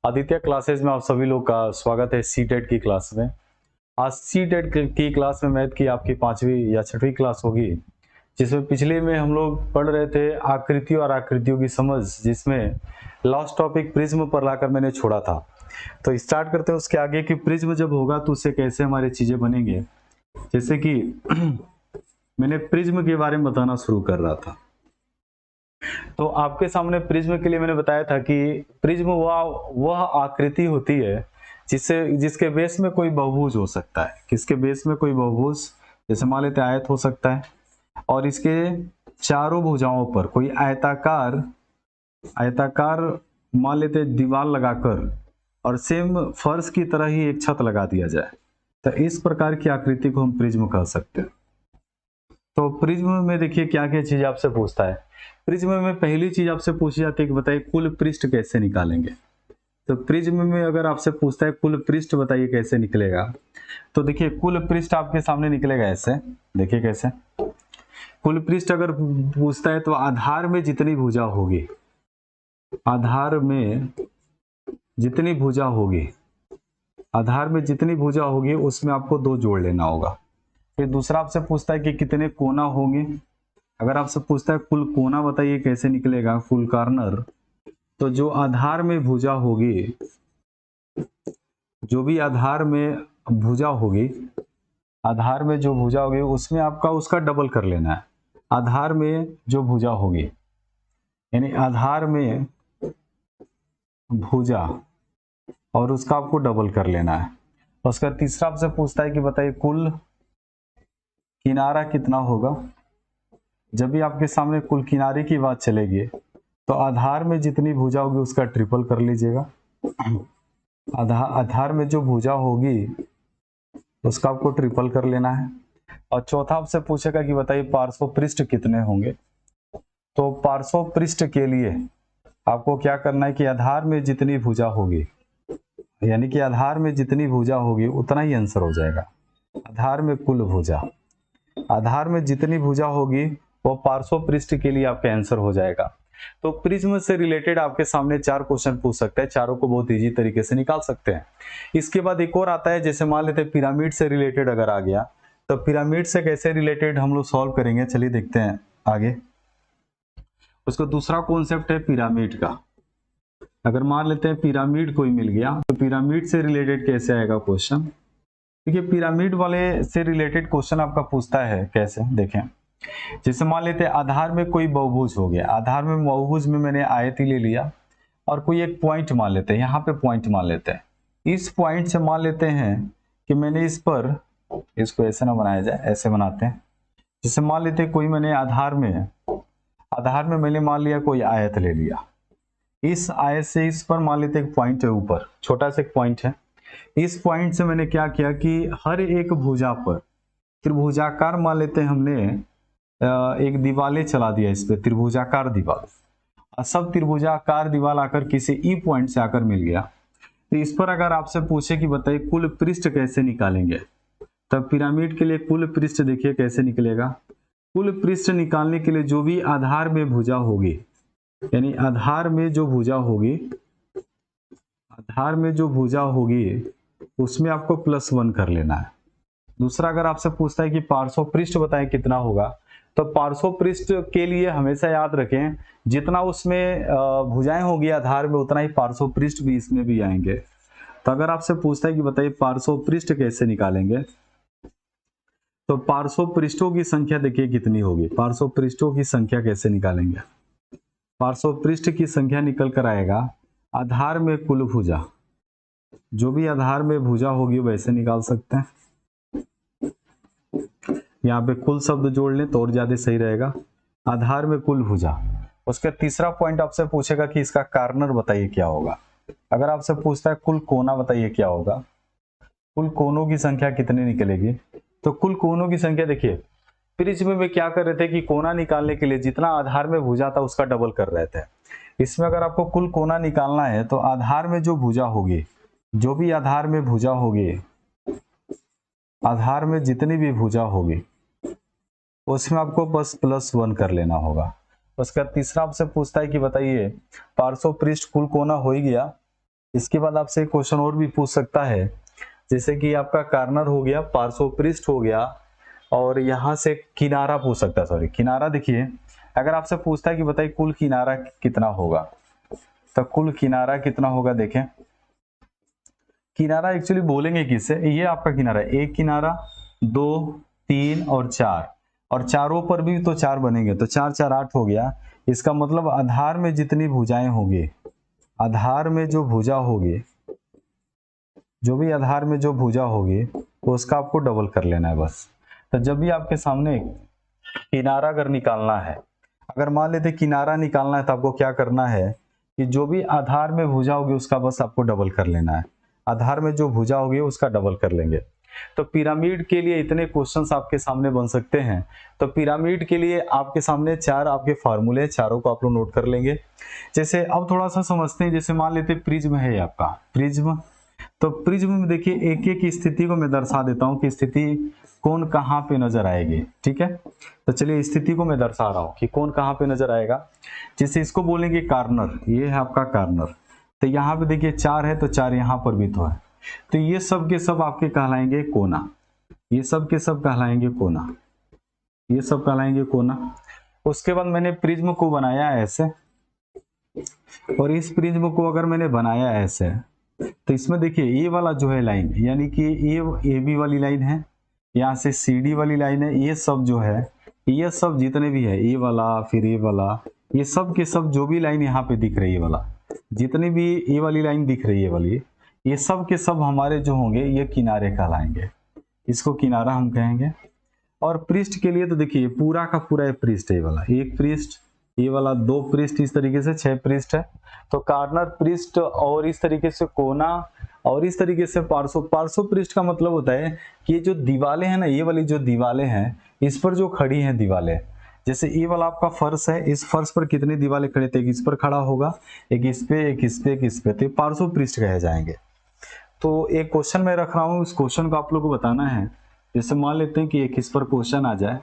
Aditya classes में आप सभी लोग का स्वागत है सीटेट की क्लास में। आज सीटेट की क्लास में मैथ की आपकी 5वीं या 6वीं क्लास होगी, जिसमें पिछले में हम लोग पढ़ रहे थे आकृति और आकृतियों की समझ, जिसमें लास्ट टॉपिक प्रिज्म पर लाकर मैंने छोड़ा था। तो स्टार्ट करते हैं उसके आगे कि प्रिज्म जब होगा तो उससे कैसे हमारी चीजें बनेंगे। जैसे कि मैंने प्रिज्म के बारे में बताना शुरू कर रहा था, तो आपके सामने प्रिज्म के लिए मैंने बताया था कि प्रिज्म वह आकृति होती है जिसके बेस में कोई बहुभुज हो सकता है। किसके बेस में कोई बहुभुज, जैसे मान लेते आयत हो सकता है, और इसके चारों भुजाओं पर कोई आयताकार मान लेते दीवार लगाकर और सेम फर्श की तरह ही एक छत लगा दिया जाए, तो इस प्रकार की आकृति को हम प्रिज्म कह सकते हैं। तो प्रिज्म में देखिए क्या क्या चीज आपसे पूछता है। प्रिज्म में पहली चीज आपसे पूछी जाती है कि बताइए कुल पृष्ठ कैसे निकालेंगे। तो प्रिज्म में अगर आपसे पूछता है कुल पृष्ठ बताइए कैसे निकलेगा, तो देखिए कुल पृष्ठ आपके सामने निकलेगा ऐसे। देखिए कैसे कुल पृष्ठ अगर पूछता है तो आधार में जितनी भुजा होगी, आधार में जितनी भुजा होगी उसमें आपको 2 जोड़ लेना होगा। फिर दूसरा आपसे पूछता है कि कितने कोना होंगे। अगर आपसे पूछता है कुल कोना बताइए कैसे निकलेगा, फुल कॉर्नर, तो जो आधार में भुजा होगी, जो भी आधार में भुजा होगी उसमें आपका उसका डबल कर लेना है। आधार में जो भुजा होगी यानी आधार में भुजा और उसका आपको डबल कर लेना है। उसका तीसरा आपसे पूछता है कि बताइए कुल किनारा कितना होगा। जब भी आपके सामने कुल किनारे की बात चलेगी तो आधार में जितनी भुजा होगी उसका ट्रिपल कर लीजिएगा। आधार में जो भुजा होगी उसका आपको ट्रिपल कर लेना है। और चौथा आपसे पूछेगा कि बताइए पार्श्व पृष्ठ कितने होंगे। तो पार्श्व पृष्ठ के लिए आपको क्या करना है कि आधार में जितनी भुजा होगी, यानी कि आधार में जितनी भुजा होगी उतना ही आंसर हो जाएगा। आधार में कुल भुजा, आधार में जितनी भुजा होगी वो पार्श्व पृष्ठ के लिए आपका आंसर हो जाएगा। तो प्रिज्म से रिलेटेड आपके सामने 4 क्वेश्चन पूछ सकते हैं, चारों को बहुत इजी तरीके से निकाल सकते हैं। इसके बाद एक और आता है, जैसे मान लेते हैं पिरामिड से रिलेटेड अगर आ गया, तो पिरामिड से कैसे रिलेटेड हम लोग सॉल्व करेंगे, चलिए देखते हैं आगे। उसका दूसरा कॉन्सेप्ट है पिरामिड का। अगर मान लेते हैं पिरामिड कोई मिल गया तो पिरामिड से रिलेटेड कैसे आएगा क्वेश्चन। देखिए पिरामिड वाले से रिलेटेड क्वेश्चन आपका पूछता है कैसे, देखें। जैसे मान लेते हैं आधार में कोई बहुभुज हो गया, आधार में बहुभुज में मैंने आयत ही ले लिया और कोई एक पॉइंट मान लेते हैं, यहाँ पे पॉइंट मान लेते हैं। इस पॉइंट से मान लेते हैं कि मैंने इस पर, इसको ऐसे ना बनाया जाए, ऐसे बनाते हैं। जैसे मान लेते हैं कोई मैंने आधार में मैंने मान लिया कोई आयत ले लिया, इस आयत से इस पर मान लेते एक पॉइंट है, ऊपर छोटा सा एक पॉइंट है। इस पॉइंट से मैंने क्या किया कि हर एक भुजा पर त्रिभुजाकार मान लेते हैं, हमने एक दीवारें चला दिया इस पे, त्रिभुजाकार दीवार। सब त्रिभुजाकार दीवार आकर किसी ई पॉइंट से आकर मिल गया। तो इस पर अगर आपसे पूछे कि बताइए कुल पृष्ठ कैसे निकालेंगे, तब पिरामिड के लिए कुल पृष्ठ देखिए कैसे निकलेगा। कुल पृष्ठ निकालने के लिए जो भी आधार में भुजा होगी, यानी आधार में जो भुजा होगी उसमें आपको +1 कर लेना है। दूसरा अगर आपसे पूछता है कि पार्श्व पृष्ठ बताएं कितना होगा, तो पार्श्व पृष्ठ के लिए हमेशा याद रखें जितना उसमें भुजाएं होगी आधार में उतना ही पार्श्व पृष्ठ भी इसमें भी आएंगे। तो अगर आपसे पूछता है कि बताइए पार्श्व पृष्ठ कैसे निकालेंगे, तो पार्श्व पृष्ठों की संख्या देखिए कितनी होगी। पार्श्व पृष्ठों की संख्या कैसे निकालेंगे, पार्श्व पृष्ठ की संख्या निकल कर आएगा आधार में कुल भुजा, जो भी आधार में भुजा होगी वैसे निकाल सकते हैं। यहाँ पे कुल शब्द जोड़ लें तो और ज्यादा सही रहेगा। आधार में कुल भुजा। उसका तीसरा पॉइंट आपसे पूछेगा कि इसका कॉर्नर बताइए क्या होगा। अगर आपसे पूछता है कुल कोना बताइए क्या होगा, कुल कोनों की संख्या कितनी निकलेगी। तो कुल कोनों की संख्या देखिए प्रिज्म में क्या कर रहे थे कि कोना निकालने के लिए जितना आधार में भुजा था उसका डबल कर रहे थे। इसमें अगर आपको कुल कोना निकालना है तो आधार में जो भुजा होगी, जो भी आधार में भुजा होगी, आधार में जितनी भी भुजा होगी उसमें आपको बस +1 कर लेना होगा। उसका तीसरा आपसे पूछता है कि बताइए पार्श्व पृष्ठ कुल कोना हो ही गया, इसके बाद आपसे क्वेश्चन और भी पूछ सकता है, जैसे कि आपका कार्नर हो गया, पार्श्वपृष्ठ हो गया, और यहाँ से किनारा पूछ सकता है। सॉरी, किनारा देखिए, अगर आपसे पूछता है कि बताइए कुल किनारा कितना होगा, तो कुल किनारा कितना होगा, देखें किनारा एक्चुअली बोलेंगे किससे, ये आपका किनारा, एक किनारा, 2, 3 और 4, और चारों पर भी तो 4 बनेंगे, तो 4 4 8 हो गया। इसका मतलब आधार में जितनी भुजाएं होंगी, आधार में जो भुजा होगी, जो भी आधार में जो भुजा होगी, तो उसका आपको डबल कर लेना है बस। तो जब भी आपके सामने किनारा अगर निकालना है, अगर मान लेते किनारा निकालना है, तो आपको क्या करना है कि जो भी आधार में भुजा होगी उसका बस आपको डबल कर लेना है, आधार में जो भुजा होगी उसका डबल कर लेंगे। तो पिरामिड के लिए इतने क्वेश्चंस आपके सामने बन सकते हैं। तो पिरामिड के लिए आपके सामने 4 आपके फार्मूले, चारों को आप लोग नोट कर लेंगे। जैसे अब थोड़ा सा समझते हैं, जैसे मान लेते प्रिज्म है आपका, प्रिज्म, तो प्रिज्म में देखिए एक एक स्थिति को मैं दर्शा देता हूँ कि स्थिति कौन कहाँ पे नजर आएगी, ठीक है। तो चलिए स्थिति को मैं दर्शा रहा हूँ कि कौन कहाँ पे नजर आएगा। जैसे इसको बोलेंगे कार्नर, ये है आपका कार्नर, तो यहाँ पे देखिए 4 है, तो 4 यहाँ पर भी तो है, तो ये सब के सब आपके कहलाएंगे कोना, ये सब के सब कहलाएंगे कोना, ये सब कहलाएंगे कोना। उसके बाद मैंने प्रिज्म को बनाया ऐसे, और इस प्रिज्म को अगर मैंने बनाया ऐसे, तो इसमें देखिए ये वाला जो है लाइन, यानी कि ये बी वाली लाइन है, यहाँ से सी डी वाली लाइन है, ये सब जो है, ये सब जितने भी है, ये वाला, फिर ये वाला, ये सब के सब जो भी लाइन यहाँ पे दिख रही है वाला, जितनी भी ये वाली लाइन दिख रही है वाली, ये सब के सब हमारे जो होंगे ये किनारे कहलाएंगे, इसको किनारा हम कहेंगे। और पृष्ठ के लिए तो देखिए पूरा का पूरा ये पृष्ठ है, ये वाला एक पृष्ठ, ये वाला 2 पृष्ठ, इस तरीके से 6 पृष्ठ है। तो कार्नर पृष्ठ, और इस तरीके से कोना, और इस तरीके से पार्श्व। पार्श्व पृष्ठ का मतलब होता है कि ये जो दीवारें हैं ना, ये वाली जो दीवारें हैं, इस पर जो खड़ी हैं दीवारें, जैसे ये वाला आपका फर्श है, इस फर्श पर कितनी दीवारें खड़े थे, एक इस पर खड़ा होगा, एक इस पे, एक इस पे, एक इस पे, तो पार्श्व पृष्ठ कहे जाएंगे। तो एक क्वेश्चन मैं रख रहा हूँ, इस क्वेश्चन को आप लोग को बताना है। जैसे मान लेते हैं कि एक इस पर क्वेश्चन आ जाए,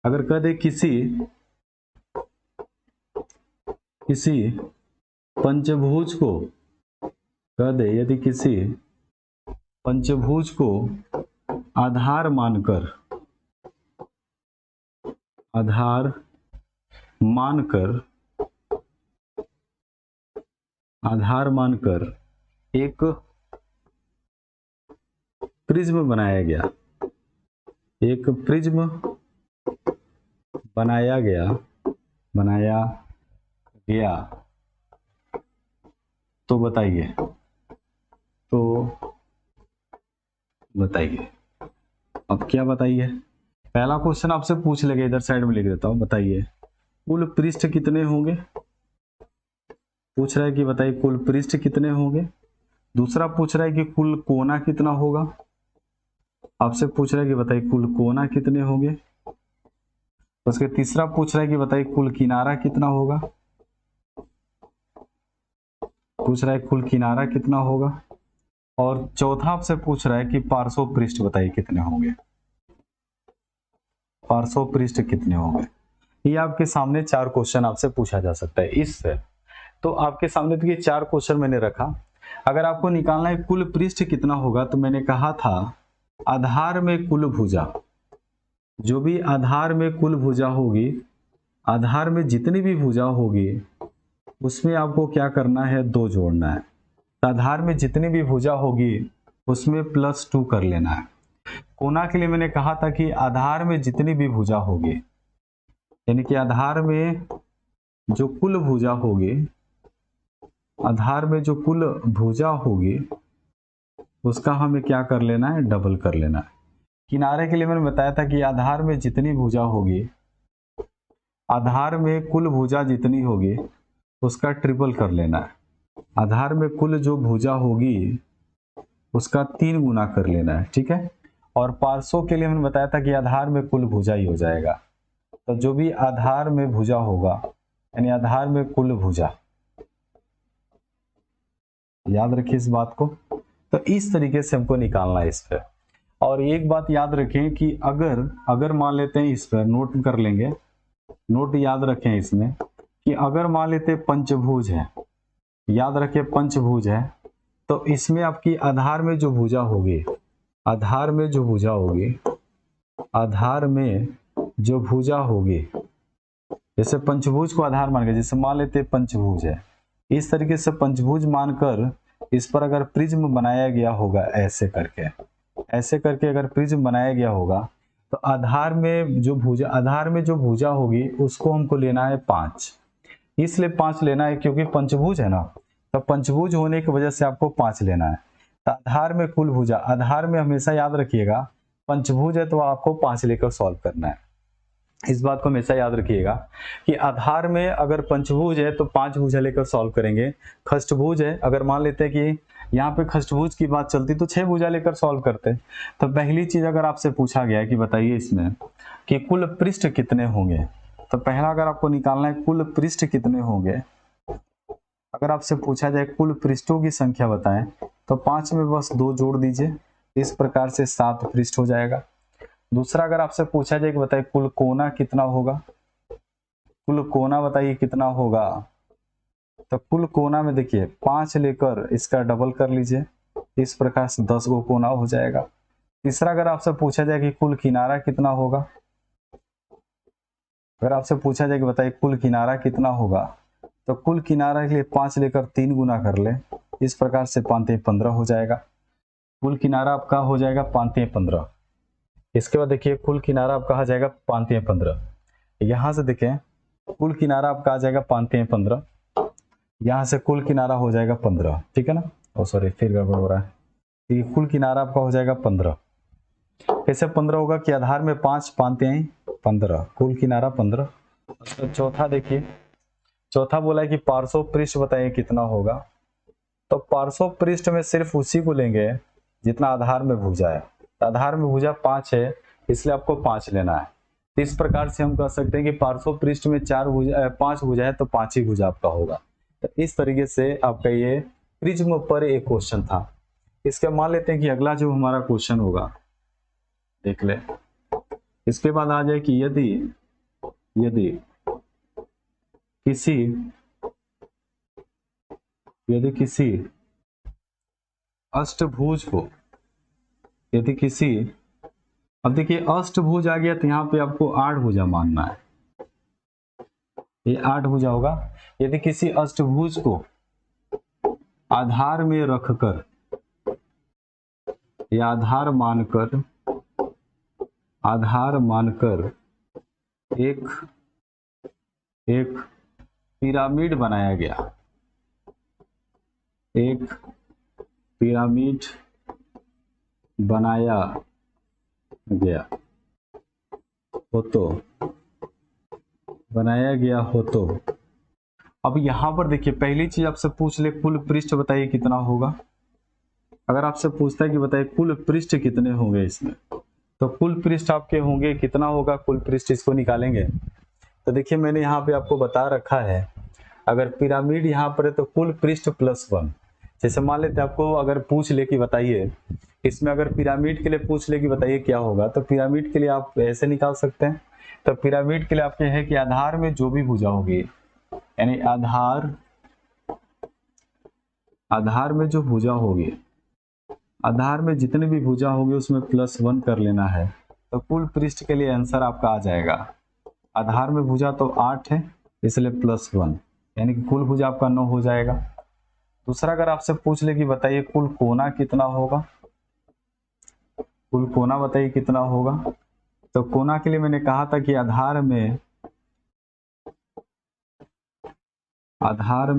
अगर कह दे किसी पंचभुज को, कह दे यदि किसी पंचभुज को आधार मानकर एक प्रिज्म बनाया गया, एक प्रिज्म बनाया गया, तो बताइए, अब क्या बताइए। पहला क्वेश्चन आपसे पूछ लेगा, इधर साइड में लिख देता हूं, बताइए कुल पृष्ठ कितने होंगे, पूछ रहा है कि बताइए कुल पृष्ठ कितने होंगे। दूसरा पूछ रहा है कि कुल कोना कितना होगा, आपसे पूछ रहा है कि बताइए कुल कोना कितने होंगे। उसके तीसरा पूछ रहा है कि बताइए कुल किनारा कितना होगा, पूछ रहा है कुल किनारा कितना होगा। और चौथा आपसे पूछ रहा है कि पार्श्व पृष्ठ बताइए कितने होंगे, पार्श्व पृष्ठ कितने होंगे। ये आपके सामने 4 क्वेश्चन आपसे पूछा जा सकता है इससे। तो आपके सामने तो ये 4 क्वेश्चन मैंने रखा। अगर आपको निकालना है कुल पृष्ठ कितना होगा, तो मैंने कहा था आधार में कुल भुजा, जो भी आधार में कुल भुजा होगी, आधार में जितनी भी भुजा होगी उसमें आपको क्या करना है, 2 जोड़ना है। आधार में जितनी भी भुजा होगी उसमें +2 कर लेना है। कोना के लिए मैंने कहा था कि आधार में जितनी भी भुजा होगी, यानी कि आधार में जो कुल भुजा होगी, आधार में जो कुल भुजा होगी उसका हमें क्या कर लेना है, डबल कर लेना है। किनारे के लिए मैंने बताया था कि आधार में जितनी भुजा होगी, आधार में कुल भुजा जितनी होगी उसका ट्रिपल कर लेना है। आधार में कुल जो भुजा होगी उसका 3 गुना कर लेना है, ठीक है। और पार्श्व के लिए मैंने बताया था कि आधार में कुल भुजा ही हो जाएगा, तो जो भी आधार में भुजा होगा, यानी आधार में कुल भुजा, याद रखिए इस बात को। तो इस तरीके से हमको निकालना है इस पे। और एक बात याद रखें कि अगर मान लेते हैं, इस पर नोट कर लेंगे, नोट याद रखें इसमें कि अगर मान लेते पंचभुज है, याद रखें पंचभुज है, तो इसमें आपकी आधार में जो भुजा होगी, आधार में जो भुजा होगी, आधार में जो भुजा होगी, जैसे पंचभुज को आधार मान के, जैसे मान लेते हैं पंचभुज है, इस तरीके से पंचभुज मानकर इस पर अगर प्रिज्म बनाया गया होगा, ऐसे करके अगर प्रिज्म बनाया गया होगा, तो आधार में जो भुजा होगी उसको हमको लेना है 5। इसलिए 5 लेना है क्योंकि पंचभुज है ना, तो पंचभुज होने की वजह से आपको 5 लेना है। तो आधार में कुल भुजा, आधार में हमेशा याद रखिएगा पंचभुज है तो आपको 5 लेकर सॉल्व करना है। इस बात को हमेशा याद रखिएगा कि आधार में अगर पंचभुज है तो 5 भुजा लेकर सॉल्व करेंगे। खष्टभुज है, अगर मान लेते हैं कि यहाँ पे खष्टभुज की बात चलती तो 6 भुजा लेकर सॉल्व करते। तो पहली चीज अगर आपसे पूछा गया है कि बताइए इसमें कि कुल पृष्ठ कितने होंगे, तो पहला अगर आपको निकालना है कुल पृष्ठ कितने होंगे, अगर आपसे पूछा जाए कुल पृष्ठों की संख्या बताएं, तो 5 में बस 2 जोड़ दीजिए, इस प्रकार से 7 पृष्ठ हो जाएगा। दूसरा अगर आपसे पूछा जाए कि बताइए कुल कोना कितना होगा, कुल कोना बताइए कितना होगा, तो कुल कोना में देखिए 5 लेकर इसका डबल कर लीजिए, इस प्रकार से 10 गो कोना हो जाएगा। तीसरा अगर आपसे पूछा जाए कि कुल किनारा कितना होगा, अगर आपसे पूछा जाए कि बताइए कुल किनारा कितना होगा, तो कुल किनारा के लिए 5 लेकर 3 गुना कर ले, इस प्रकार से 5 15 हो जाएगा। कुल किनारा आपका हो जाएगा 5 15। इसके बाद देखिए कुल किनारा आपका आ जाएगा 5 15। यहाँ से देखें कुल किनारा आपका आ जाएगा 5 15, यहाँ से कुल किनारा हो जाएगा 15, ठीक है ना। ओ सॉरी, फिर गड़बड़ हो रहा है। ये कुल किनारा आपका हो जाएगा 15। कैसे 15 होगा कि आधार में 5, 5 15, कुल किनारा 15। तो चौथा देखिए, चौथा बोला है कि पार्श्व पृष्ठ बताइए कितना होगा, तो पार्श्व पृष्ठ में सिर्फ उसी को लेंगे जितना आधार में भुजा है। आधार में भुजा 5 है, इसलिए आपको 5 लेना है। तो इस प्रकार से हम कह सकते हैं कि पार्श्व पृष्ठ में 5 भुजा है तो 5 ही भुजा आपका होगा। तो इस तरीके से आपका ये प्रिज्म पर एक क्वेश्चन था। इसके मान लेते हैं कि अगला जो हमारा क्वेश्चन होगा देख ले। इसके बाद आ जाए कि यदि किसी अष्टभुज को, यदि किसी, अब देखिए अष्टभुज आ गया तो यहाँ पे आपको 8 भुजा मानना है, ये 8 भुजा होगा। यदि किसी अष्टभुज को आधार में रखकर या आधार मानकर एक पिरामिड बनाया गया, एक पिरामिड बनाया गया हो तो अब यहां पर देखिए पहली चीज आपसे पूछ ले कुल पृष्ठ बताइए कितना होगा। अगर आपसे पूछता है कि बताइए कुल पृष्ठ कितने होंगे इसमें, तो कुल पृष्ठ आपके होंगे कितना होगा, कुल पृष्ठ इसको निकालेंगे। तो देखिए मैंने यहाँ पे आपको बता रखा है, अगर पिरामिड यहाँ पर है तो कुल पृष्ठ +1। जैसे मान लेते आपको अगर पूछ ले कि बताइए इसमें, अगर पिरामिड के लिए पूछ ले कि बताइए क्या होगा, तो पिरामिड के लिए आप ऐसे निकाल सकते हैं। तो पिरामिड के लिए आपके है कि आधार में जो भी भुजा होगी, यानी आधार में जो भुजा होगी, आधार में जितने भी भुजा होगी उसमें +1 कर लेना है, तो कुल पृष्ठ के लिए आंसर आपका आ जाएगा। आधार में भुजा तो 8 है, इसलिए +1, यानी कि कुल भुजा आपका 9 हो जाएगा। दूसरा अगर आपसे पूछ ले कि बताइए कुल कोना कितना होगा, कुल कोना बताइए कितना होगा, तो कोना के लिए मैंने कहा था कि आधार में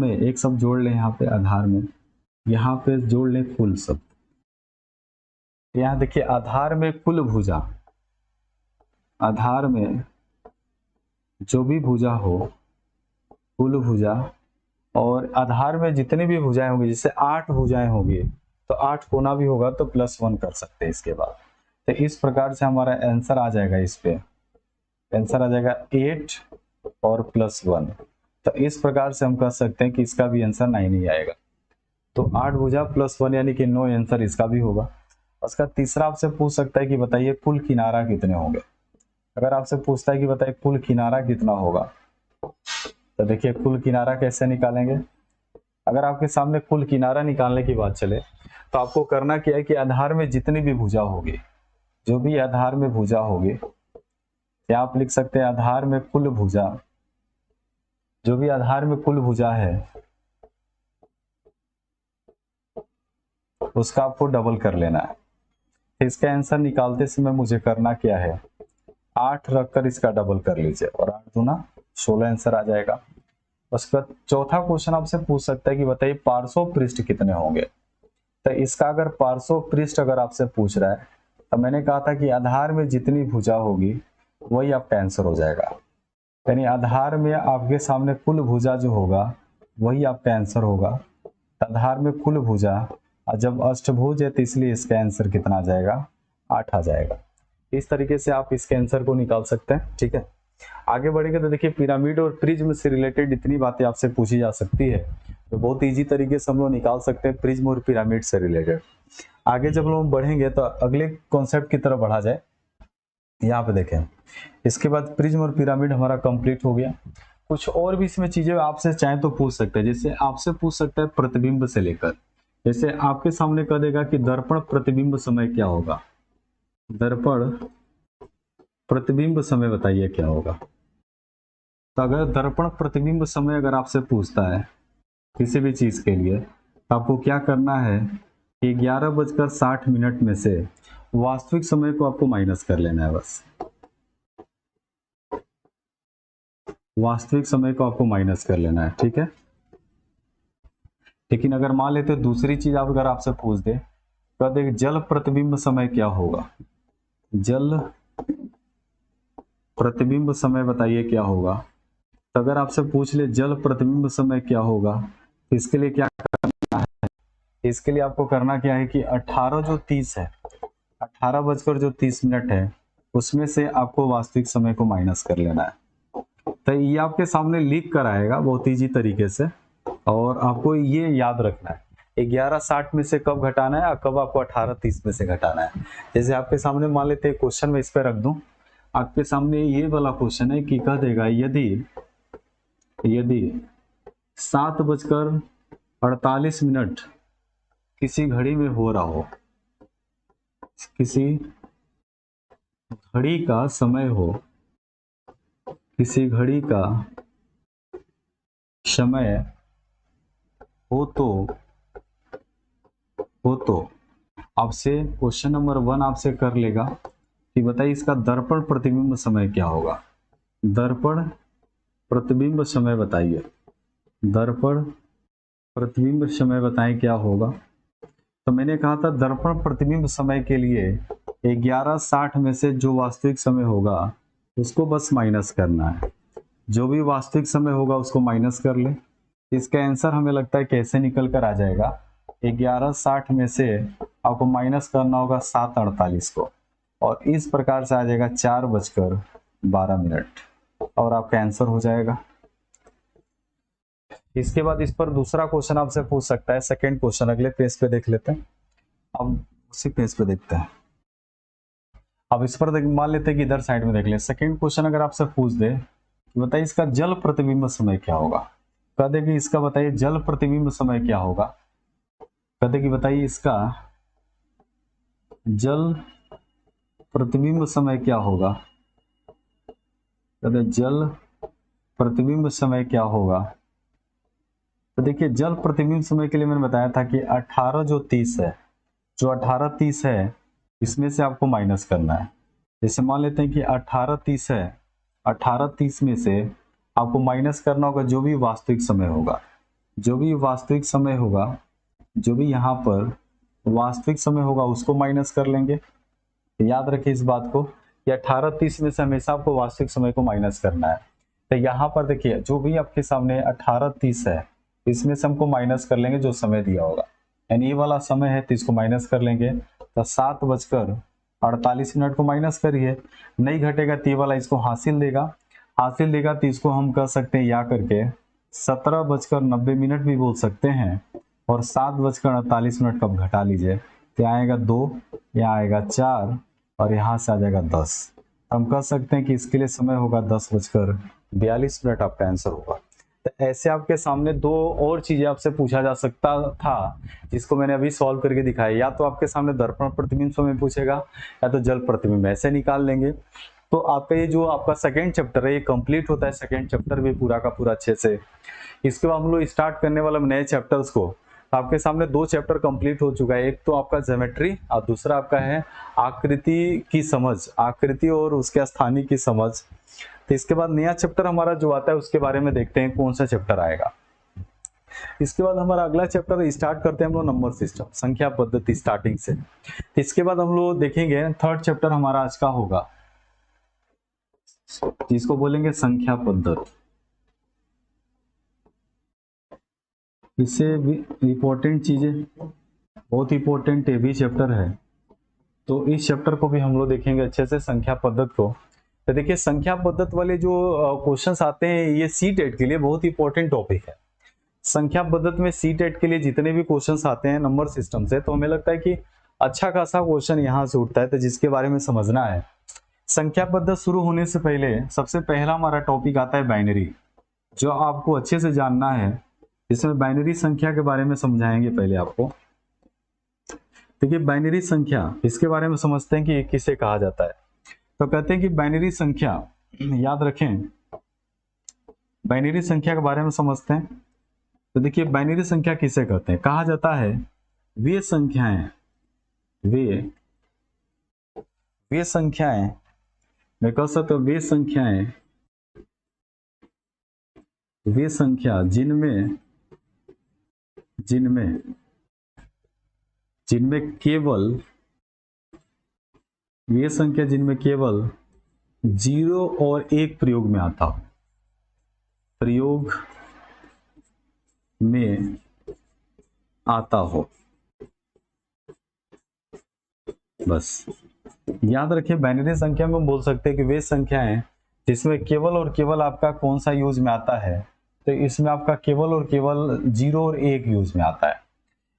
एक शब्द जोड़ लें, यहाँ पे आधार में, यहाँ पे जोड़ लें कुल शब्द। यहाँ देखिए आधार में कुल भुजा, आधार में जो भी भुजा हो, कुल भुजा, और आधार में जितनी भी भुजाएं होंगी, जैसे 8 भुजाएं होंगी तो 8 कोना भी होगा तो +1 कर सकते हैं इसके बाद। तो इस प्रकार से हमारा आंसर आ जाएगा, इस पे आंसर आ जाएगा 8 और +1। तो इस प्रकार से हम कह सकते हैं कि इसका भी आंसर 9 ही आएगा। तो 8 भुजा +1 यानी कि 9 आंसर इसका भी होगा। उसका तीसरा आपसे पूछ सकता है कि बताइए कुल किनारा कितने होंगे। अगर आपसे पूछता है कि बताइए कुल किनारा कितना होगा, तो देखिए कुल किनारा कैसे निकालेंगे। अगर आपके सामने कुल किनारा निकालने की बात चले तो आपको करना क्या है कि आधार में जितनी भी भुजा होगी, जो भी आधार में भुजा होगी, या आप लिख सकते हैं आधार में कुल भुजा, जो भी आधार में कुल भुजा है उसका आपको डबल कर लेना है। इसका आंसर निकालते समय मुझे करना क्या है, 8 रखकर इसका डबल कर लीजिए और 8 दूना 16 आंसर आ जाएगा। उसका चौथा क्वेश्चन आपसे पूछ सकता है कि बताइए पार्श्व पृष्ठ कितने होंगे। तो इसका अगर पार्श्व पृष्ठ अगर आपसे पूछ रहा है तो मैंने कहा था कि आधार में जितनी भुजा होगी वही आपका आंसर हो जाएगा, यानी आधार में आपके सामने कुल भुजा जो होगा वही आपका आंसर होगा। आधार में कुल भुजा, और जब अष्टभुज है तो इसलिए इसका आंसर कितना आ जाएगा, 8 आ जाएगा। इस तरीके से आप इसके आंसर को निकाल सकते हैं। ठीक है, आगे बढ़ेंगे तो देखिए पिरामिड और प्रिज्म से रिलेटेड इतनी बातें आपसे पूछी जा सकती है तो बहुत इजी तरीके से हम लोग निकाल सकते हैं प्रिज्म और पिरामिड से रिलेटेड। आगे जब लोग बढ़ेंगे तो अगले कॉन्सेप्ट की तरफ बढ़ा जाए। यहाँ पे देखें, इसके बाद प्रिज्म और पिरामिड हमारा कंप्लीट हो गया। कुछ और भी इसमें चीजें आपसे चाहे तो पूछ सकते हैं, जैसे आपसे पूछ सकता है प्रतिबिंब से लेकर, जैसे आपके सामने कह देगा कि दर्पण प्रतिबिंब समय क्या होगा, दर्पण प्रतिबिंब समय बताइए क्या होगा। तो अगर दर्पण प्रतिबिंब समय अगर आपसे पूछता है किसी भी चीज के लिए तो आपको क्या करना है कि 11:60 में से वास्तविक समय को आपको माइनस कर लेना है, बस वास्तविक समय को आपको माइनस कर लेना है। ठीक है, लेकिन अगर मान लेते दूसरी चीज आप अगर आपसे पूछ दे तो देख जल प्रतिबिंब समय क्या होगा, जल प्रतिबिंब समय बताइए क्या होगा। तो अगर आपसे पूछ ले जल प्रतिबिंब समय क्या होगा तो इसके लिए क्या करना है, इसके लिए आपको करना क्या है कि 18 जो 30 है, 18:30 है उसमें से आपको वास्तविक समय को माइनस कर लेना है। तो ये आपके सामने लिख कर आएगा बहुत ईजी तरीके से, और आपको ये याद रखना है 11:60 में से कब घटाना है और कब आपको 18:30 में से घटाना है। जैसे आपके सामने मान लेते हैं क्वेश्चन में इस पर रख दूं, आपके सामने ये वाला क्वेश्चन है कि कह देगा यदि 7:48 किसी घड़ी में हो रहा हो, किसी घड़ी का समय हो, किसी घड़ी का समय हो तो आपसे क्वेश्चन नंबर 1 आपसे कर लेगा कि बताइए इसका दर्पण प्रतिबिंब समय क्या होगा। दर्पण प्रतिबिंब समय बताइए, दर्पण प्रतिबिंब समय बताएं क्या होगा। तो मैंने कहा था दर्पण प्रतिबिंब समय के लिए 11:60 में से जो वास्तविक समय होगा उसको बस माइनस करना है, जो भी वास्तविक समय होगा उसको माइनस कर ले। इसका आंसर हमें लगता है कैसे निकल कर आ जाएगा, 11:60 में से आपको माइनस करना होगा 7:48 को, और इस प्रकार से आ जाएगा 4:12 और आपका आंसर हो जाएगा। इसके बाद इस पर दूसरा क्वेश्चन आपसे पूछ सकता है, सेकंड क्वेश्चन अगले पेज पे देख लेते हैं। अब उसी पेज पे देखते हैं। अब इस पर मान लेते हैं कि इधर साइड में देख ले। सेकंड क्वेश्चन अगर आपसे पूछ दे कि बताइए इसका जल प्रतिबिंब समय क्या होगा, कह दे कि इसका बताइए जल प्रतिबिंब समय क्या होगा, कह दे कि बताइए इसका जल प्रतिबिंब समय क्या होगा, कह दे जल प्रतिबिंब समय क्या होगा। तो देखिए जल प्रतिबिंब समय के लिए मैंने बताया था कि 18 जो 30 है, जो 18:30 है इसमें से आपको माइनस करना है। जैसे मान लेते हैं कि 18:30 है, 18:30 में से आपको माइनस करना होगा जो भी वास्तविक समय होगा, जो भी वास्तविक समय होगा, जो भी यहाँ पर वास्तविक समय होगा उसको माइनस कर लेंगे। याद रखिए इस बात को कि 18:30 में से हमेशा आपको वास्तविक समय को माइनस करना है। तो यहाँ पर देखिए जो भी आपके सामने 18:30 है इसमें से हमको माइनस कर लेंगे जो समय दिया होगा, यानी ये वाला समय है तो इसको माइनस कर लेंगे। तो 7:48 को माइनस करिए, नहीं घटेगा तो ये वाला इसको हासिल देगा तो इसको हम कह सकते हैं या करके 17:90 भी बोल सकते हैं, और 7:48 कब घटा लीजिए तो आएगा 2, यहाँ आएगा 4 और यहाँ से आ जाएगा 10। हम कह सकते हैं कि इसके लिए समय होगा 10:42 आपका आंसर होगा। तो ऐसे आपके सामने दो और चीजें आपसे पूछा जा सकता था, जिसको मैंने अभी सॉल्व करके दिखाया। या तो आपके सामने दर्पण प्रतिबिंब समय पूछेगा, या तो जल प्रतिबिंब, ऐसे निकाल लेंगे। तो आपका ये जो आपका सेकेंड चैप्टर है ये कंप्लीट होता है, सेकेंड चैप्टर भी पूरा का पूरा अच्छे से। इसके बाद हम लोग स्टार्ट करने वाले नए चैप्टर्स को। आपके सामने दो चैप्टर कंप्लीट हो चुका है, एक तो आपका ज्योमेट्री और दूसरा आपका है आकृति की समझ, आकृति और उसके स्थानीय की समझ। तो इसके बाद नया चैप्टर हमारा जो आता है उसके बारे में देखते हैं कौन सा चैप्टर आएगा। इसके बाद हमारा अगला चैप्टर स्टार्ट करते हैं हम लोग नंबर सिस्टम, संख्या पद्धति स्टार्टिंग से। इसके बाद हम लोग देखेंगे थर्ड चैप्टर हमारा आज का होगा, जिसको बोलेंगे संख्या पद्धति। इससे इंपॉर्टेंट चीजें, बहुत इंपॉर्टेंट ये भी चैप्टर है, तो इस चैप्टर को भी हम लोग देखेंगे अच्छे से, संख्या पद्धति को। तो देखिए संख्या पद्धति वाले जो क्वेश्चंस आते हैं ये सी-टेट के लिए बहुत इंपॉर्टेंट टॉपिक है। संख्या पद्धति में सी-टेट के लिए जितने भी क्वेश्चंस आते हैं नंबर सिस्टम से, तो हमें लगता है कि अच्छा खासा क्वेश्चन यहाँ से उठता है, तो जिसके बारे में समझना है। संख्या पद्धति शुरू होने से पहले सबसे पहला हमारा टॉपिक आता है बाइनरी, जो आपको अच्छे से जानना है। इसमें बाइनरी संख्या के बारे में समझाएंगे पहले आपको। देखिए बाइनरी संख्या, इसके बारे में समझते हैं कि किसे कहा जाता है। तो कहते हैं कि बाइनरी संख्या, याद रखें, बाइनरी संख्या के बारे में समझते हैं। तो देखिए बाइनरी संख्या किसे कहते हैं, कहा जाता है वे संख्याएं, वे संख्याएं, मैं कह सकता हूं वे संख्याएं, वे संख्या जिनमें केवल, वे संख्या जिनमें केवल 0 और 1 प्रयोग में आता हो, प्रयोग में आता हो, बस याद रखिए। बाइनरी संख्या में बोल सकते हैं कि वे संख्याएं जिसमें केवल और केवल आपका कौन सा यूज में आता है, तो इसमें आपका केवल और केवल 0 और 1 यूज में आता है।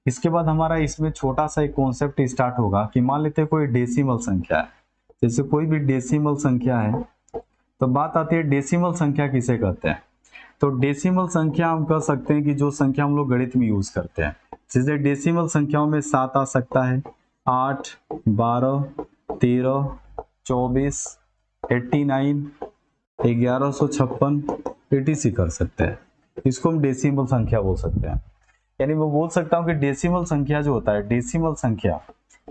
इसके बाद हमारा इसमें छोटा सा एक कॉन्सेप्ट स्टार्ट होगा कि मान लेते हैं कोई डेसिमल संख्या है, जैसे कोई भी डेसिमल संख्या है, तो बात आती है डेसिमल संख्या किसे कहते हैं। तो डेसिमल संख्या हम कह सकते हैं कि जो संख्या हम लोग गणित में यूज करते हैं, जैसे डेसिमल संख्याओं में 7 आ सकता है, 8, 12, 13, 24, 89, 1156, etc कर सकते हैं। इसको हम डेसिमल संख्या बोल सकते हैं। यानी मैं बोल सकता हूं कि डेसिमल संख्या जो होता है, डेसिमल संख्या,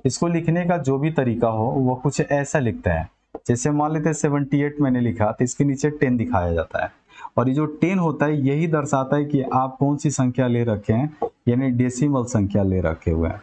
इसको लिखने का जो भी तरीका हो वो कुछ ऐसा लिखते हैं। जैसे मान लेते हैं 78 मैंने लिखा, तो इसके नीचे 10 दिखाया जाता है, और ये जो 10 होता है यही दर्शाता है कि आप कौन सी संख्या ले रखे हैं, यानी डेसिमल संख्या ले रखे हुए हैं।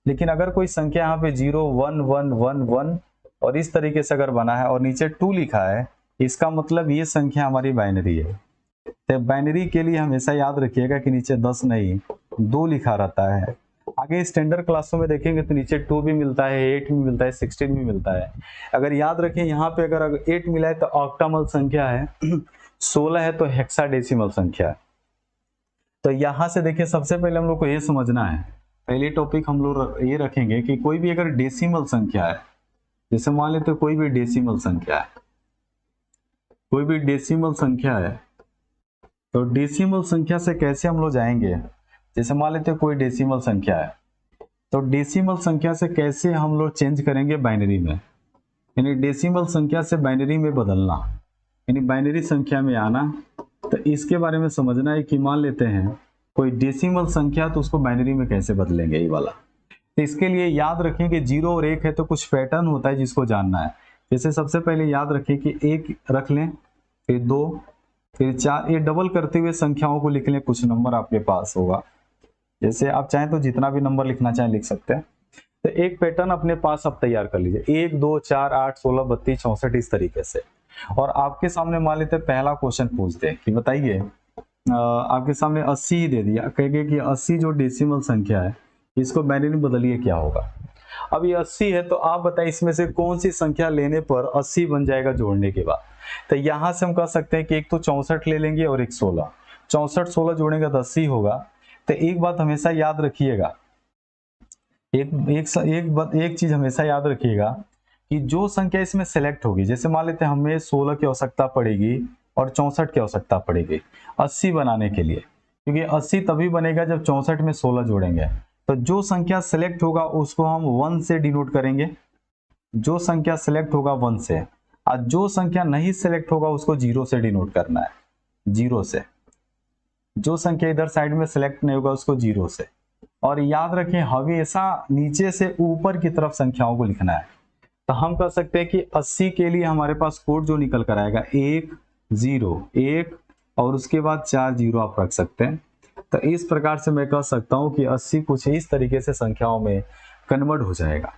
लेकिन अगर कोई संख्या यहाँ पे 0, 1, 1, 1, 1 और इस तरीके से अगर बना है और नीचे 2 लिखा है, इसका मतलब ये संख्या हमारी बाइनरी है। तो बाइनरी के लिए हमेशा याद रखिएगा कि नीचे 10 नहीं 2 लिखा रहता है। आगे स्टैंडर्ड क्लासों में देखेंगे तो नीचे 2 भी मिलता है, 8 भी मिलता है, 16 भी मिलता है। अगर याद रखें यहाँ पे अगर 8 मिला है तो ऑक्टामल संख्या है, 16 है तो हेक्साडेसिमल संख्या है। तो यहाँ से देखिए सबसे पहले हम लोग को ये समझना है, पहले टॉपिक हम लोग ये रखेंगे कि कोई भी अगर डेसिमल संख्या है, जैसे मान लेते कोई भी डेसिमल संख्या है, कोई भी डेसिमल संख्या है, तो डेसिमल संख्या से कैसे हम लोग जाएंगे। जैसे मान लेते कोई डेसिमल संख्या है, तो डेसिमल संख्या से कैसे हम लोग चेंज करेंगे बाइनरी में, यानी डेसिमल संख्या से बाइनरी में बदलना, यानी बाइनरी संख्या में आना। तो इसके बारे में समझना है कि मान लेते हैं कोई डेसिमल संख्या, तो उसको बाइनरी में कैसे बदलेंगे ये वाला। तो इसके लिए याद रखें कि 0 और 1 है तो कुछ पैटर्न होता है जिसको जानना है। जैसे सबसे पहले याद रखें कि 1 रख लें, फिर 2, फिर 4, ये डबल करते हुए संख्याओं को लिख लें, कुछ नंबर आपके पास होगा। जैसे आप चाहें तो जितना भी नंबर लिखना चाहें लिख सकते हैं। तो एक पैटर्न अपने पास आप तैयार कर लीजिए, 1, 2, 4, 8, 16, 32, 64 इस तरीके से। और आपके सामने मान लेते पहला क्वेश्चन पूछते हैं कि बताइए, आपके सामने 80 ही दे दिया, कहेंगे कि 80 जो डेसिमल संख्या है इसको बाइनरी में बदलिए क्या होगा। अब ये 80 है तो आप बताइए इसमें से कौन सी संख्या लेने पर 80 बन जाएगा जोड़ने के बाद। तो यहाँ से हम कह सकते हैं कि एक तो 64 ले लेंगे और एक 16, 64 16 जोड़ेंगे तो 80 होगा। तो एक बात हमेशा याद रखिएगा, एक चीज हमेशा याद रखिएगा कि जो संख्या इसमें सेलेक्ट होगी, जैसे मान लेते हैं हमें 16 की आवश्यकता पड़ेगी, और 64 की आवश्यकता पड़ेगी 80 बनाने के लिए, क्योंकि 80 तभी बनेगा जब 64 में 16 जोड़ेंगे। तो जो संख्या सेलेक्ट होगा उसको हम 1 से डिनोट करेंगे, जो संख्या सेलेक्ट होगा 1 से, और जो संख्या नहीं सेलेक्ट होगा उसको 0 से डिनोट करना है, 0 से। जो संख्या इधर साइड में सेलेक्ट नहीं होगा उसको 0 से। और याद रखें हमेशा नीचे से ऊपर की तरफ संख्याओं को लिखना है। तो हम कह सकते हैं कि 80 के लिए हमारे पास कोड जो निकल कर आएगा 1 0 1 और उसके बाद 4 0 आप रख सकते हैं। तो इस प्रकार से मैं कह सकता हूं कि 80 कुछ इस तरीके से संख्याओं में कन्वर्ट हो जाएगा।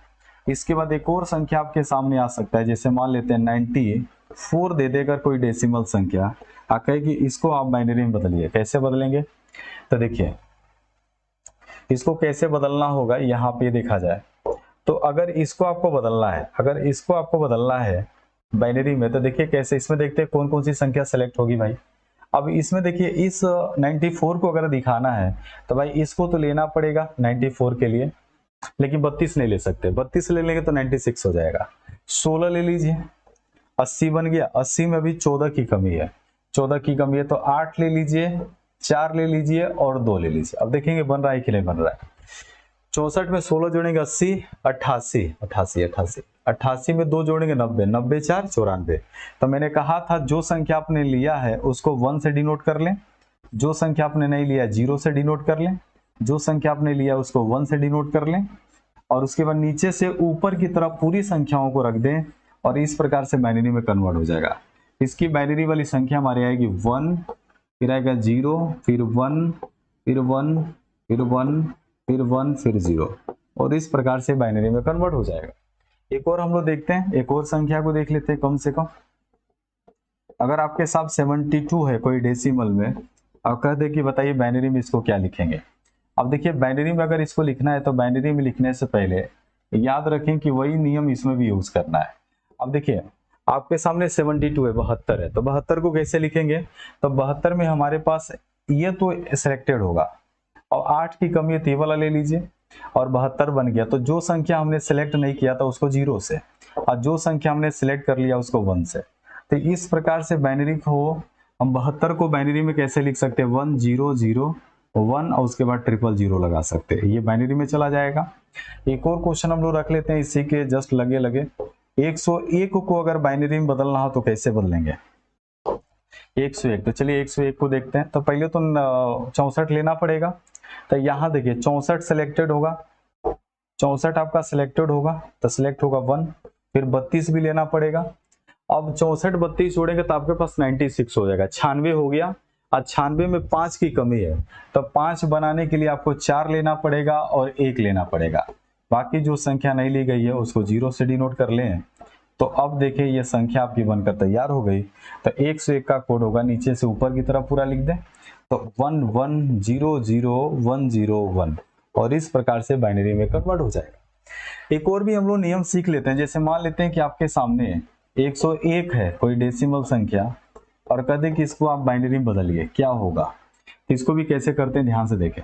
इसके बाद एक और संख्या आपके सामने आ सकता है, जैसे मान लेते हैं 94 दे देकर कोई डेसिमल संख्या, कहे कि इसको आप बाइनरी में बदलिए। कैसे बदलेंगे? तो देखिए इसको कैसे बदलना होगा यहाँ पे देखा जाए तो अगर इसको आपको बदलना है, बाइनरी में, तो देखिए कैसे, इसमें देखते हैं कौन कौन सी संख्या सेलेक्ट होगी भाई। अब इसमें देखिए इस 94 को अगर दिखाना है तो भाई इसको तो लेना पड़ेगा 94 के लिए, लेकिन 32 नहीं ले सकते, 32 ले लेंगे तो 96 हो जाएगा। 16 ले लीजिए, 80 बन गया। 80 में अभी 14 की कमी है, 14 की कमी है तो 8 ले लीजिए, 4 ले लीजिए और 2 ले लीजिए। अब देखेंगे बन रहा है कि नहीं बन रहा है। 64 में 16 जोड़ेंगे 80, 88 में 2 जोड़ेंगे 90, 90 4 94। तो मैंने कहा था जो संख्या आपने लिया है उसको 1 से डिनोट कर लें, जो संख्या आपने नहीं लिया 0 से डिनोट कर लें, जो संख्या आपने लिया उसको 1 से डिनोट कर लें, और उसके बाद नीचे से ऊपर की तरफ पूरी संख्याओं को रख दें और इस प्रकार से बाइनरी में कन्वर्ट हो जाएगा। इसकी बाइनरी वाली संख्या हमारी आएगी 1, फिर आएगा 0, फिर 1, फिर 1, फिर 1, फिर 1, फिर 0, और इस प्रकार से बाइनरी में कन्वर्ट हो जाएगा। एक और हम लोग देखते हैं, एक और संख्या को देख लेते हैं। कम से कम अगर आपके साथ 72 है कोई डेसिमल में, आप कह दे कि बताइए बाइनरी में इसको क्या लिखेंगे। अब देखिए बाइनरी में अगर इसको लिखना है तो बाइनरी में लिखने से पहले याद रखें कि वही नियम इसमें भी यूज करना है। अब देखिए आपके सामने 72 है, 72 है, तो 72 को कैसे लिखेंगे? तो 72 में हमारे पास ये तो सिलेक्टेड होगा और 8 की कमी है तो ये वाला ले लीजिए और 72 बन गया। तो जो संख्या हमने सेलेक्ट नहीं किया था उसको 0 से, और जो संख्या हमने सेलेक्ट कर लिया उसको 1 से। तो इस प्रकार से बाइनरी को हम 72 को बाइनरी में कैसे लिख सकते हैं? 1 0 0 1 और उसके बाद 000 लगा सकते हैं, ये बाइनरी में चला जाएगा। एक और क्वेश्चन हम लोग रख लेते हैं इसी के जस्ट लगे 101 को अगर बाइनरी में बदलना हो तो कैसे बदलेंगे? 101, तो चलिए 101 को देखते हैं। तो पहले तो 64 लेना पड़ेगा। तो यहाँ देखिए 64 सिलेक्टेड होगा, 64 आपका सिलेक्टेड होगा तो सिलेक्ट होगा 1, फिर 32 भी लेना पड़ेगा। अब 64 32 जोड़ेंगे तो आपके पास 96 हो जाएगा, 96 हो गया। और 96 में 5 की कमी है तो 5 बनाने के लिए आपको 4 लेना पड़ेगा और 1 लेना पड़ेगा। बाकी जो संख्या नहीं ली गई है उसको 0 से डिनोट कर लें। तो अब देखिए ये संख्या आपकी बनकर तैयार हो गई। तो 101 का कोड होगा, नीचे से ऊपर की तरफ पूरा लिख दें तो 1 1 0 0 1 0 1, और इस प्रकार से बाइनरी में कन्वर्ट हो जाएगा। एक और भी हम लोग नियम सीख लेते हैं। जैसे मान लेते हैं कि आपके सामने 101 है कोई डेसिमल संख्या और कहते हैं कि इसको आप बाइनरी में बदलिए, क्या होगा? इसको भी कैसे करते हैं ध्यान से देखें।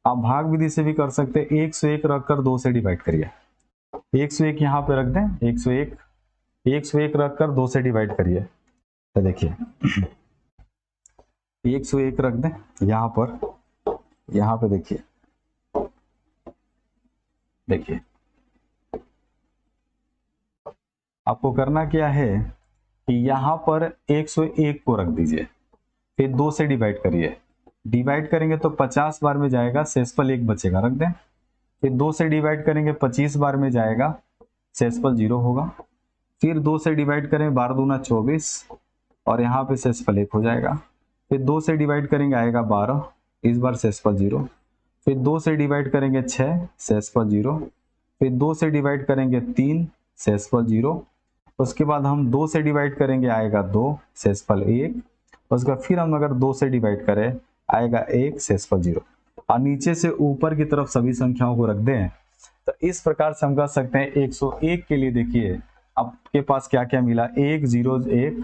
आप भाग विधि से भी कर सकते हैं। 101 रखकर 2 से डिवाइड करिए, 101 यहाँ पे रख दें, 101 रखकर 2 से डिवाइड करिए। तो देखिए 101 रख दें यहाँ पे देखिए आपको करना क्या है कि यहाँ पर 101 को रख दीजिए, फिर 2 से डिवाइड करिए। डिवाइड करेंगे तो 50 बार में जाएगा, शेषफल 1 बचेगा, रख दें। फिर 2 से डिवाइड करेंगे 25 बार में जाएगा, शेषफल 0 होगा। फिर 2 से डिवाइड करें 12 दूना 24 और यहाँ पे शेषफल 1 हो जाएगा। फिर 2 से डिवाइड करेंगे आएगा 12, इस बार शेषफल 0। फिर 2 से डिवाइड करेंगे 6, शेषफल 0। फिर 2 से डिवाइड करेंगे 3, शेषफल 0। उसके बाद हम 2 से डिवाइड करेंगे आएगा 2, शेषफल 1। उसके बाद फिर हम अगर 2 से डिवाइड करें आएगा 1, शेषफल 0। और नीचे से ऊपर की तरफ सभी संख्याओं को रख दें। तो इस प्रकार से हम कह सकते हैं 101 के लिए देखिए आपके पास क्या क्या मिला, 101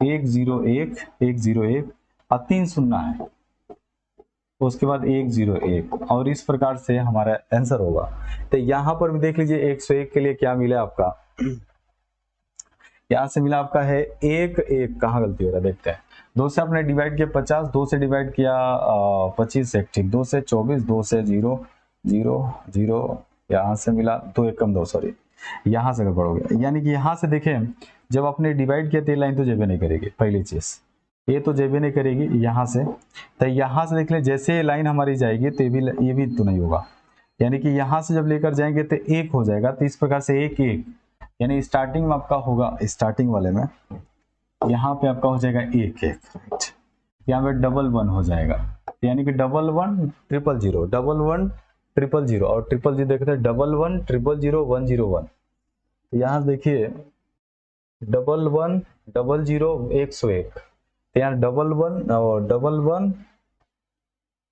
101 101 और 3 शून्य है, उसके बाद 101 और इस प्रकार से हमारा आंसर होगा। तो यहाँ पर भी देख लीजिए 101 के लिए क्या मिला आपका, यहाँ से मिला आपका है 1 1, कहाँ गलती हो रहा है देखते हैं। 2 से आपने डिवाइड किया 50, 2 से डिवाइड किया 25 1, ठीक, 2 से 24, 2 से 0 0 0, यहाँ से मिला 2 1 कम 2, सॉरी यहाँ से गड़बड़ हो गया। यानी कि यहाँ से देखें जब आपने डिवाइड किया तो ये लाइन तो जेबे नहीं करेगी, पहली चीज ये तो जेबे नहीं करेगी यहाँ से। तो यहाँ से देख लें जैसे ये लाइन हमारी जाएगी तो ये भी तो नहीं होगा, यानी कि यहाँ से जब लेकर जाएंगे तो 1 हो जाएगा। तो इस प्रकार से 1 1, यानी स्टार्टिंग में आपका होगा, स्टार्टिंग वाले में यहाँ पे आपका हो जाएगा 1 1, राइट। यहाँ पे डबल 1 हो जाएगा, यानी कि 1 1 0 0 0, 1 1 0 0 और 0 0 देखते हैं 1 1 0 0 1 0 1। तो यहाँ देखिए 1 1 0 0 101, तो यहाँ 1 1 और 1 1,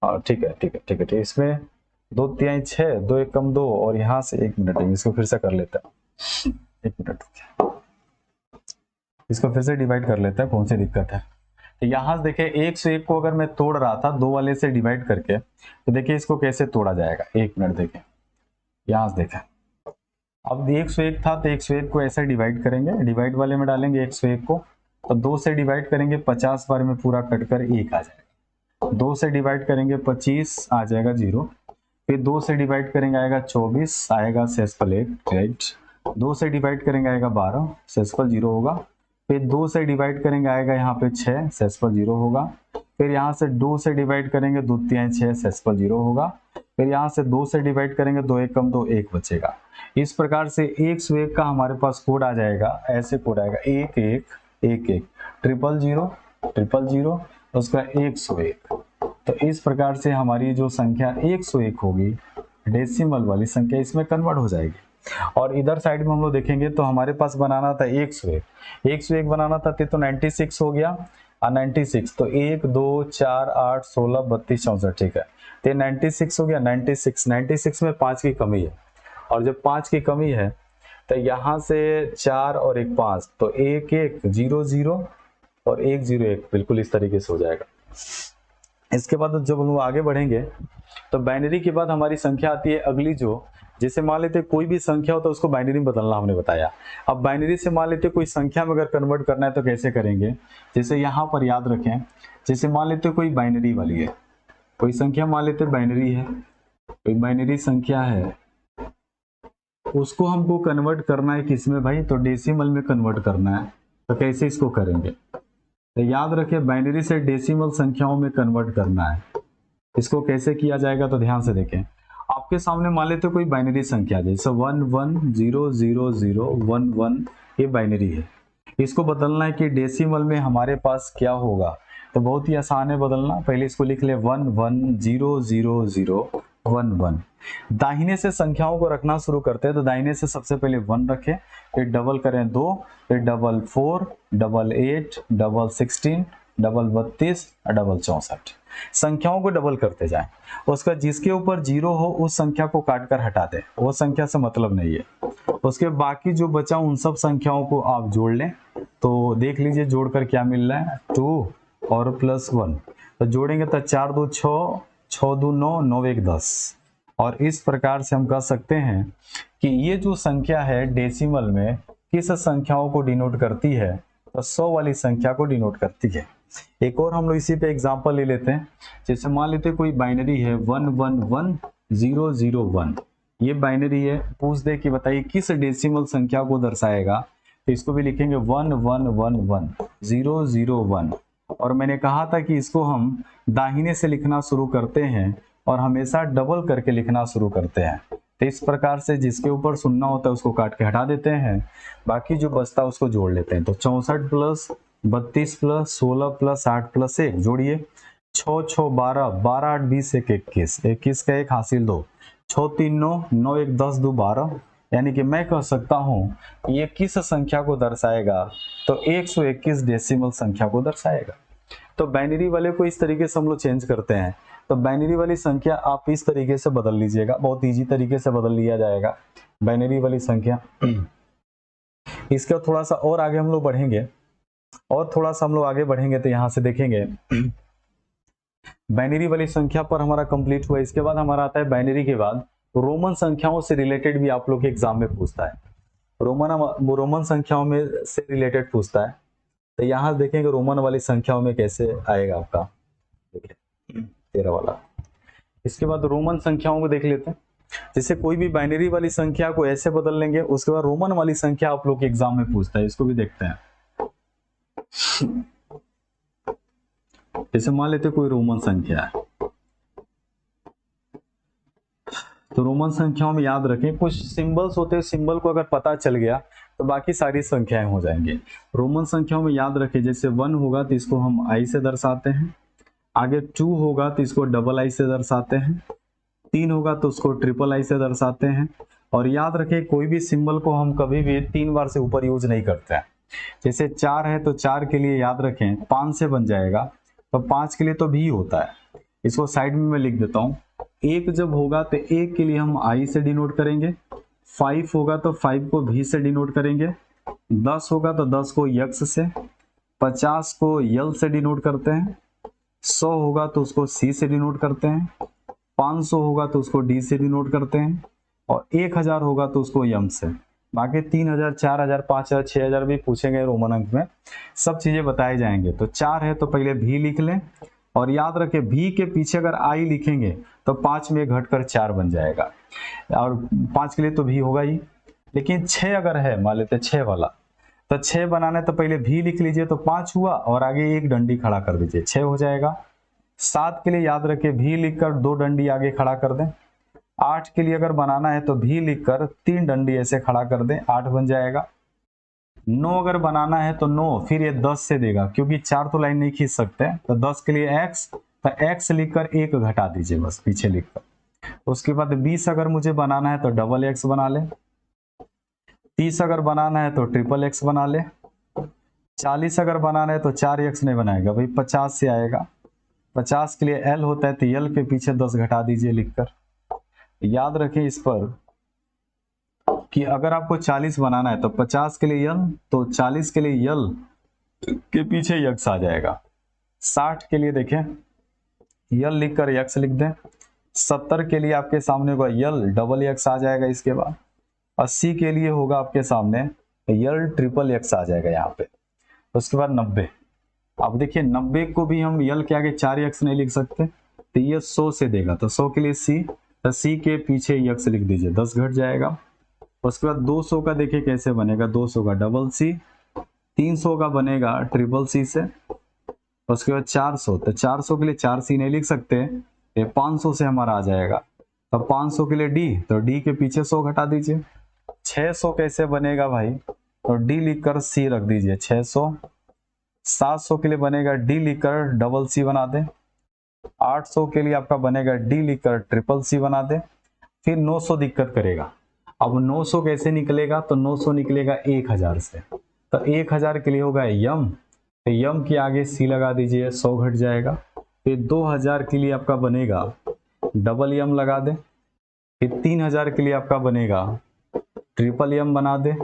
हाँ ठीक है ठीक है ठीक है ठीक है, इसमें 2 3 6, 2 1 कम 2 और यहाँ से 1 मिनट है, इसको फिर से कर लेते हैं, 1 मिनट, इसको फिर से डिवाइड कर लेते हैं, कौन सी दिक्कत है। तो यहाँ से देखिए 101 को अगर मैं तोड़ रहा था 2 वाले से डिवाइड करके, तो देखिए इसको कैसे तोड़ा जाएगा, 1 मिनट देखें, यहाँ से देखें अब 101 था तो 101 को ऐसे डिवाइड करेंगे, डिवाइड वाले में डालेंगे 101 को, तो 2 से डिवाइड करेंगे 50 बार में पूरा कट कर 1 आ जाएगा। 2 से डिवाइड करेंगे 25 आ जाएगा 0, फिर 2 से डिवाइड करेंगे आएगा 24 आएगा सेसफल 1, राइट। 2 से डिवाइड करेंगे आएगा 12 सेसफल 0 होगा, फिर 2 से डिवाइड करेंगे आएगा यहाँ पे 6 सेसफल 0 होगा, फिर यहाँ से 2 से डिवाइड करेंगे 2 3 6 सेसफल 0 होगा, फिर यहाँ से 2 से डिवाइड करेंगे 2 1 कम 2 1 बचेगा। इस प्रकार से 101 का हमारे पास कोड आ जाएगा, ऐसे कोड आएगा 1 1 1 1 0 0 0 0 उसका 101। तो इस प्रकार से हमारी जो संख्या 101 होगी डेसिमल वाली संख्या इसमें कन्वर्ट हो जाएगी। और इधर साइड में हम लोग देखेंगे तो हमारे पास बनाना था 101 बनाना था, तो 96 हो गया, 96 तो 1 2 4 8 16 32 64, ठीक है, तो 96 हो गया। 96 में 5 की कमी है, और जब 5 की कमी है तो यहाँ से 4 और 1 5, तो 1 1 0 0 और 1 0 1, बिल्कुल इस तरीके से हो जाएगा। इसके बाद जब हम लोग आगे बढ़ेंगे तो बाइनरी के बाद हमारी संख्या आती है अगली, जो जैसे मान लेते कोई भी संख्या हो तो उसको बाइनरी में बदलना हमने बताया। अब बाइनरी से मान लेते कोई संख्या में अगर कन्वर्ट करना है तो कैसे करेंगे, जैसे यहाँ पर याद रखें, जैसे मान लेते कोई बाइनरी वाली है, कोई संख्या मान लेते बाइनरी है, कोई बाइनरी संख्या है, उसको हमको कन्वर्ट करना है किसमें भाई, तो डेसिमल में कन्वर्ट करना है। तो कैसे इसको करेंगे, तो याद रखें बाइनरी से डेसिमल संख्याओं में कन्वर्ट करना है। इसको कैसे किया जाएगा तो ध्यान से देखें, आपके सामने मान लेते कोई बाइनरी संख्या जैसे 1 1 0 0 0 1 1, ये बाइनरी है, इसको बदलना है कि डेसिमल में हमारे पास क्या होगा। तो बहुत ही आसान है बदलना, पहले इसको लिख ले 1 1 0 0 0 1 1। दाहिने से संख्याओं को रखना शुरू करते हैं, तो दाहिने से सबसे पहले 1 रखें, फिर डबल करें 2, फिर double 4 double 8 double 16 double 32 double 64, संख्याओं को डबल करते जाएं। उसका जिसके ऊपर 0 हो उस संख्या को काट कर हटा दें, वो संख्या से मतलब नहीं है। उसके बाकी जो बचा उन सब संख्याओं को आप जोड़ लें, तो देख लीजिए जोड़कर क्या मिल रहा है, 2 और प्लस 1, तो जोड़ेंगे तो 4 2 6 6 2 9 9 1 10। और इस प्रकार से हम कह सकते हैं कि ये जो संख्या है डेसिमल में किस संख्याओं को डिनोट करती है, तो 100 वाली संख्या को डिनोट करती है। एक और हम लोग इसी पे एग्जांपल ले लेते हैं, जैसे मान लेते हैं कोई बाइनरी है 1 1 1 0 0 1, ये बाइनरी है, पूछ दे कि बताइए किस डेसिमल संख्या को दर्शाएगा, तो इसको भी लिखेंगे 1 1 1 1 0 0 1। और मैंने कहा था कि इसको हम दाहिने से लिखना शुरू करते हैं और हमेशा डबल करके लिखना शुरू करते हैं। तो इस प्रकार से जिसके ऊपर सुनना होता है उसको काट के हटा देते हैं, बाकी जो बचता है उसको जोड़ लेते हैं। तो 64 प्लस 32 प्लस 16 प्लस 8 प्लस 1 जोड़िए, 6 6 12 12 8 20 1 21, 21 का 1 हासिल 2, 6 3 9 9 1 10 2 12, यानी कि मैं कह सकता हूं ये किस संख्या को दर्शाएगा, तो 121 डेसिमल संख्या को दर्शाएगा। तो बाइनरी वाले को इस तरीके से हम लोग चेंज करते हैं। तो बाइनरी वाली संख्या आप इस तरीके से बदल लीजिएगा, बहुत इजी तरीके से बदल लिया जाएगा बाइनरी वाली संख्या। इसका थोड़ा सा और आगे हम लोग बढ़ेंगे, और थोड़ा सा हम लोग आगे बढ़ेंगे तो यहां से देखेंगे बाइनरी वाली संख्या पर हमारा कंप्लीट हुआ। इसके बाद हमारा आता है बाइनरी के बाद रोमन संख्याओं से रिलेटेड भी आप लोग के एग्जाम में पूछता है। रोमन संख्याओं में से रिलेटेड पूछता है, तो यहाँ देखेंगे रोमन वाली संख्याओं में कैसे आएगा आपका, देखिए 13 वाला। इसके बाद रोमन संख्याओं को देख लेते हैं। जैसे कोई भी बाइनरी वाली संख्या को ऐसे बदल लेंगे, उसके बाद रोमन वाली संख्या आप लोग के एग्जाम में पूछता है, इसको भी देखते हैं। जैसे मान लेते कोई रोमन संख्या है, तो रोमन संख्याओं में याद रखें कुछ सिंबल्स होते हैं, सिंबल को अगर पता चल गया तो बाकी सारी संख्याएं हो जाएंगे। रोमन संख्याओं में याद रखें, जैसे 1 होगा तो इसको हम आई से दर्शाते हैं, आगे 2 होगा तो इसको डबल आई से दर्शाते हैं, 3 होगा तो उसको ट्रिपल आई से दर्शाते हैं। और याद रखें कोई भी सिंबल को हम कभी भी 3 बार से ऊपर यूज नहीं करते हैं। जैसे 4 है तो 4 के लिए याद रखें 5 से बन जाएगा, तो 5 के लिए तो भी होता है, इसको साइड में मैं लिख देता हूँ। 1 जब होगा तो 1 के लिए हम आई से डिनोट करेंगे, 5 होगा तो 5 को भी से डिनोट करेंगे, 10 होगा तो 10 को यक्स से, 50 को यल से डिनोट करते हैं, 100 होगा तो उसको सी से डिनोट करते हैं, 500 होगा तो उसको डी से डिनोट करते हैं, और 1000 होगा तो उसको यम से। बाकी 3000, 4000, 5000, 6000 भी पूछेंगे रोमन अंक में, सब चीजें बताए जाएंगे। तो 4 है तो पहले भी लिख लें, और याद रखें भी के पीछे अगर आई लिखेंगे तो 5 में घटकर 4 बन जाएगा, और 5 के लिए तो भी होगा ही। लेकिन 6 अगर है, मान लेते 6 वाला, तो 6 बनाने तो पहले भी लिख लीजिए, तो 5 हुआ और आगे एक डंडी खड़ा कर दीजिए, 6 हो जाएगा। 7 के लिए याद रखें भी लिखकर 2 डंडी आगे खड़ा कर दें। 8 के लिए अगर बनाना है तो भी लिखकर 3 डंडी ऐसे खड़ा कर दें, 8 बन जाएगा। 9 अगर बनाना है तो 9 फिर ये 10 से देगा, क्योंकि 4 तो लाइन नहीं खींच सकते, तो 10 के लिए x, तो x लिखकर 1 घटा दीजिए बस पीछे लिखकर। उसके बाद 20 अगर मुझे बनाना है तो डबल x बना ले, 30 अगर बनाना है तो ट्रिपल x बना ले, 40 अगर बनाना है तो 4x नहीं बनाएगा भाई, 50 से आएगा। 50 के लिए l होता है तो l के पीछे 10 घटा दीजिए लिखकर। याद रखें इस पर कि अगर आपको 40 बनाना है तो 50 के लिए यल, तो 40 के लिए यल के पीछे यक्स आ जाएगा। 60 के लिए देखें यल लिखकर यक्स लिख दें। 70 के लिए आपके सामने होगा यल डबल यक्स आ जाएगा इसके बाद। 80 के लिए होगा आपके सामने यल ट्रिपल यक्स आ जाएगा यहाँ पे। उसके बाद 90, अब देखिए 90 को भी हम यल के आगे 4 यक्स नहीं लिख सकते, तो ये 100 से देगा, तो 100 के लिए सी, तो सी के पीछे यक्स लिख दीजिए, 10 घट जाएगा। उसके बाद 200 का देखिए कैसे बनेगा, 200 का डबल सी, 300 का बनेगा ट्रिपल सी से। उसके बाद 400, तो 400 के लिए 4 सी नहीं लिख सकते, ये 500 से हमारा आ जाएगा। अब 500 के लिए डी, तो डी के पीछे 100 घटा दीजिए। 600 कैसे बनेगा भाई, तो डी लिखकर सी रख दीजिए 600। 700 के लिए बनेगा डी लिखकर डबल सी बना दे। 800 के लिए आपका बनेगा डी लिखकर ट्रिपल सी बना दे। फिर 900 दिक्कत करेगा, अब 900 कैसे निकलेगा, तो 900 निकलेगा 1000 से, तो 1000 के लिए होगा यम, तो यम के आगे सी लगा दीजिए, 100 घट जाएगा। फिर 2000 के लिए आपका बनेगा डबल यम लगा दे। फिर 3000 के लिए आपका बनेगा ट्रिपल यम बना दे।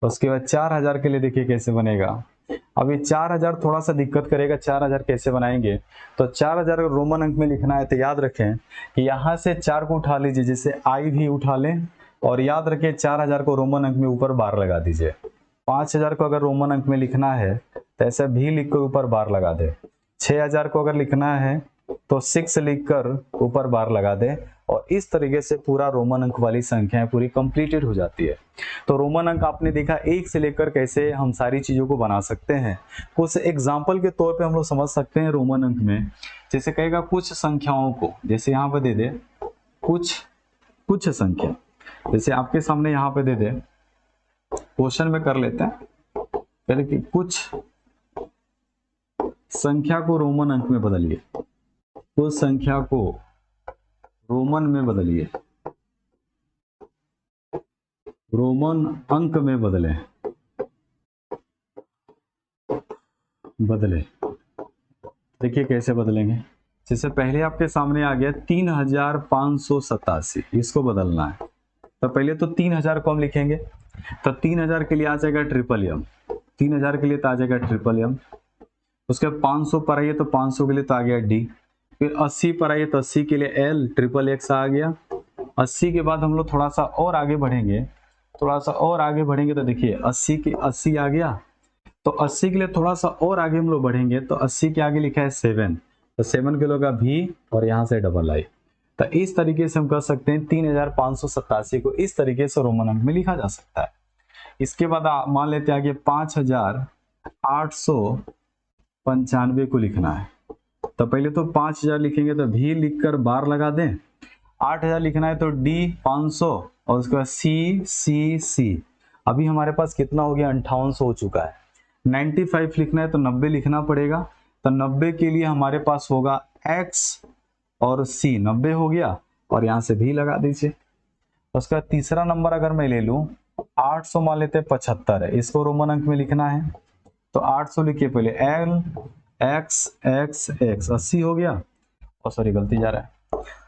उसके बाद 4000 के लिए देखिए कैसे बनेगा। अब ये 4000 थोड़ा सा दिक्कत करेगा, 4000 कैसे बनाएंगे, तो 4000 रोमन अंक में लिखना है तो याद रखें कि यहाँ से 4 को उठा लीजिए, जिससे आई भी उठा लें, और याद रखें 4000 को रोमन अंक में ऊपर बार लगा दीजिए। 5000 को अगर रोमन अंक में लिखना है तो ऐसे भी लिखकर ऊपर बार लगा दे। 6000 को अगर लिखना है तो 6 लिखकर ऊपर बार लगा दे, और इस तरीके से पूरा रोमन अंक वाली संख्याएं पूरी कंप्लीटेड हो जाती है। तो रोमन अंक आपने देखा 1 से लेकर कैसे हम सारी चीजों को बना सकते हैं। कुछ एग्जाम्पल के तौर पे हम लोग समझ सकते हैं रोमन अंक में, जैसे कहेगा कुछ संख्याओं को, जैसे यहाँ पे दे दे कुछ संख्या, जैसे आपके सामने यहाँ पे दे दे, क्वेश्चन में कर लेते हैं पहले कि कुछ संख्या को रोमन अंक में बदलिए, कुछ संख्या को रोमन में बदलिए, रोमन अंक में बदले देखिए कैसे बदलेंगे। जैसे पहले आपके सामने आ गया 3587, इसको बदलना है, तो पहले तो 3000 को हम लिखेंगे, तो 3000 के लिए आ जाएगा ट्रिपल एम, 3000 के लिए तो आ जाएगा ट्रिपल एम। उसके बाद 500 पर आइए तो 500 के लिए तो आ गया डी। फिर 80 पर आइए तो 80 के लिए एल ट्रिपल एक्स आ गया। 80 के बाद हम लोग थोड़ा सा और आगे बढ़ेंगे थोड़ा सा और आगे बढ़ेंगे तो देखिए 80 के 80 आ गया, तो 80 के लिए थोड़ा सा और आगे हम लोग बढ़ेंगे तो 80 के आगे लिखा है 7, तो 7 के लोग का भी और यहाँ से डबल आई। तो इस तरीके से हम कर सकते हैं 3587 को इस तरीके से रोमन अंक में लिखा जा सकता है। इसके बाद मान लेते हैं आगे 5895 को लिखना है। तो पहले तो 5000 लिखेंगे तो भी लिखकर बार लगा दें, 8000 लिखना है तो D 500 और उसके बाद C। अभी हमारे पास कितना हो गया, 5800 हो चुका है। 95 लिखना है तो 90 लिखना पड़ेगा, तो 90 के लिए हमारे पास होगा X और C, 90 हो गया और यहाँ से भी लगा दीजिए। उसका तीसरा नंबर अगर मैं ले लूं 800 मान लेते हैं 75 है, इसको रोमन अंक में लिखना है तो 800 लिखिए पहले L X 80 हो गया, और सॉरी गलती जा रहा है।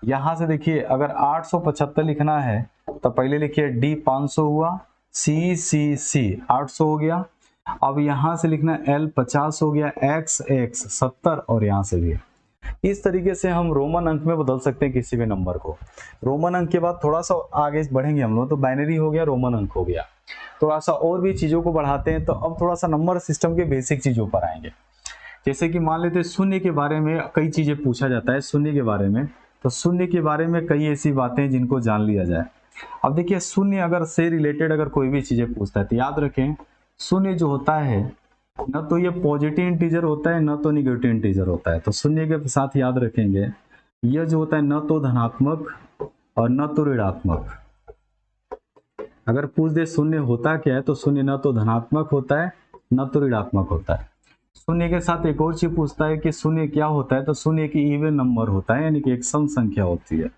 यहाँ से देखिए अगर 875 लिखना है तो पहले लिखिए D 500 हुआ, C 800 हो गया। अब यहाँ से लिखना L 50 हो गया, X 70 और यहाँ से भी। इस तरीके से हम रोमन अंक में बदल सकते हैं किसी भी नंबर को। रोमन अंक के बाद थोड़ा सा आगे बढ़ेंगे हम लोग तो बाइनरी हो गया, रोमन अंक हो गया। थोड़ा सा और भी चीजों को बढ़ाते हैं तो अब थोड़ा सा नंबर सिस्टम के बेसिक चीजों पर आएंगे। जैसे कि मान लेते हैं शून्य के बारे में कई चीजें पूछा जाता है शून्य के बारे में, तो शून्य के बारे में कई ऐसी बातें हैं जिनको जान लिया जाए। अब देखिए शून्य अगर से रिलेटेड अगर कोई भी चीजें पूछता है तो याद रखें शून्य जो होता है न तो ये पॉजिटिव इंटीजर होता है न तो निगेटिव इंटीजर होता है। तो शून्य के साथ याद रखेंगे यह जो होता है न तो धनात्मक और न तो ऋणात्मक। अगर पूछ दे शून्य होता क्या है तो शून्य न तो धनात्मक होता है न तो ऋणात्मक होता है। शून्य के साथ एक और चीज पूछता है कि शून्य क्या होता है, तो शून्य की इवन नंबर होता है यानी कि एक सम संख्या होती है।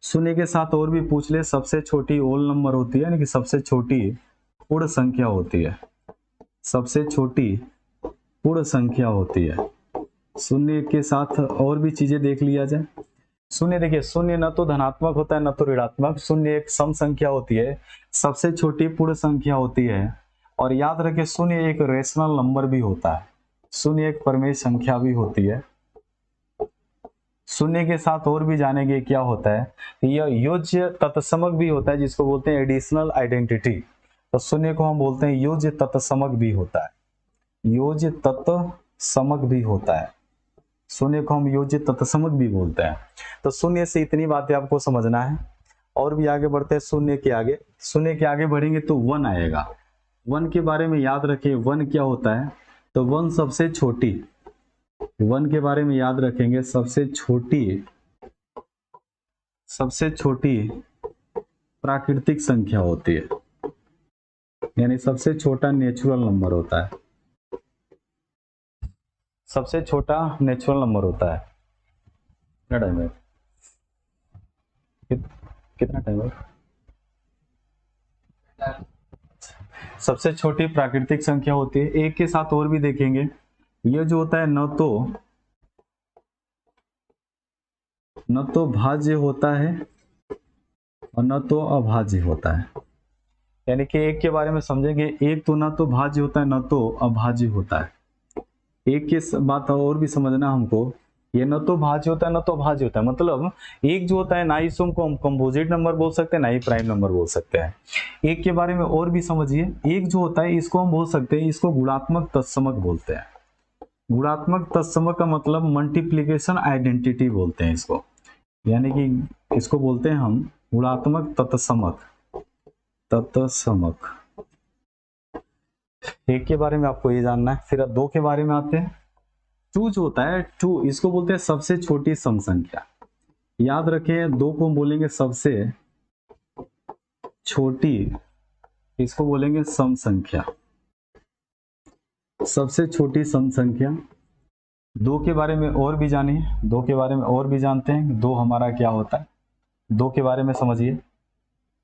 शून्य के साथ और भी पूछ ले सबसे छोटी ओल नंबर होती है यानी कि सबसे छोटी पूर्ण संख्या होती है, सबसे छोटी पूर्ण संख्या होती है। शून्य के साथ और भी चीजें देख लिया जाए। शून्य देखिए शून्य न तो धनात्मक होता है न तो ऋणात्मक, शून्य एक सम संख्या होती है, सबसे छोटी पूर्ण संख्या होती है। और याद रखें शून्य एक रेशनल नंबर भी होता है, शून्य एक परमेय संख्या भी होती है। शून्य के साथ और भी जानेंगे क्या होता है, यह योज्य तत्समक भी होता है जिसको बोलते हैं एडिशनल आइडेंटिटी। तो शून्य को हम बोलते हैं योज्य तत्समक भी होता है, योज्य तत्समक भी होता है। शून्य को हम योज्य तत्समक भी बोलते हैं। तो शून्य से इतनी बातें आपको समझना है। और भी आगे बढ़ते हैं शून्य के आगे, शून्य के आगे बढ़ेंगे तो 1 आएगा। 1 के बारे में याद रखें 1 क्या होता है, तो 1 सबसे छोटी, 1 के बारे में याद रखेंगे सबसे छोटी प्राकृतिक संख्या होती है, यानी सबसे छोटा नेचुरल नंबर होता है, सबसे छोटा नेचुरल नंबर होता है। कितना टाइम है, कितना टाइम है? सबसे छोटी प्राकृतिक संख्या होती है। एक के साथ और भी देखेंगे, यह जो होता है न तो भाज्य होता है और न तो अभाज्य होता है। यानी कि एक के बारे में समझेंगे, एक तो न तो भाज्य होता है न तो अभाज्य होता है। एक की बात और भी समझना हमको, ये न तो भाज्य होता है न तो अभाज्य होता है, मतलब एक जो होता है ना इसको हम कंपोजिट नंबर बोल सकते हैं ना ही प्राइम नंबर बोल सकते हैं। एक के बारे में और भी समझिए, एक जो होता है इसको हम बोल सकते हैं, इसको गुणात्मक तत्समक बोलते हैं। गुणात्मक तत्समक का मतलब मल्टीप्लिकेशन आइडेंटिटी बोलते हैं इसको, यानी कि इसको बोलते हैं हम गुणात्मक तत्समक। एक के बारे में आपको ये जानना है। फिर अब 2 के बारे में आते हैं। 2 जो होता है 2 इसको बोलते हैं सबसे छोटी सम संख्या। याद रखें 2 को हम बोलेंगे सबसे छोटी, इसको बोलेंगे सम संख्या, सबसे छोटी सम संख्या। 2 के बारे में और भी जानिए, 2 के बारे में और भी जानते हैं 2 हमारा क्या होता है। 2 के बारे में समझिए,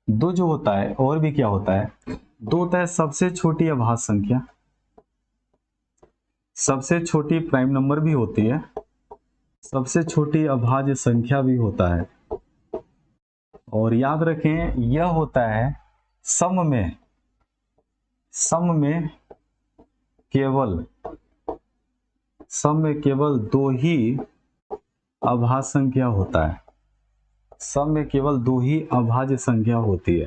2 जो होता है और भी क्या होता है, 2 होता है सबसे छोटी अभाज्य संख्या, सबसे छोटी प्राइम नंबर भी होती है, सबसे छोटी अभाज्य संख्या भी होता है। और याद रखें यह होता है सम में केवल 2 ही अभाज्य संख्या होता है, सम में केवल 2 ही अभाज्य संख्या होती है।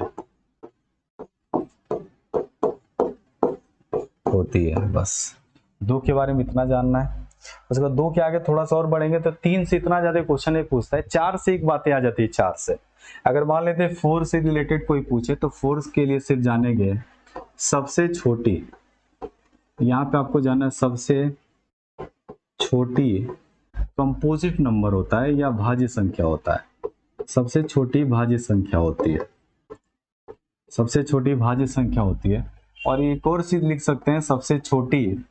होती है। बस 2 के बारे में इतना जानना है। उसके बाद 2 के आगे थोड़ा सा और बढ़ेंगे तो 3 से इतना ज्यादा क्वेश्चन नहीं पूछता है, 4 से एक बातें आ जाती है। 4 से अगर मान लेते हैं 4 से रिलेटेड कोई पूछे तो 4 के लिए सिर्फ जानेंगे सबसे छोटी, यहाँ पे आपको जानना है सबसे छोटी कंपोजिट नंबर होता है या भाज्य संख्या होता है। सबसे छोटी भाज्य संख्या होती है, सबसे छोटी भाज्य संख्या होती है। और एक और चीज लिख सकते हैं, सबसे छोटी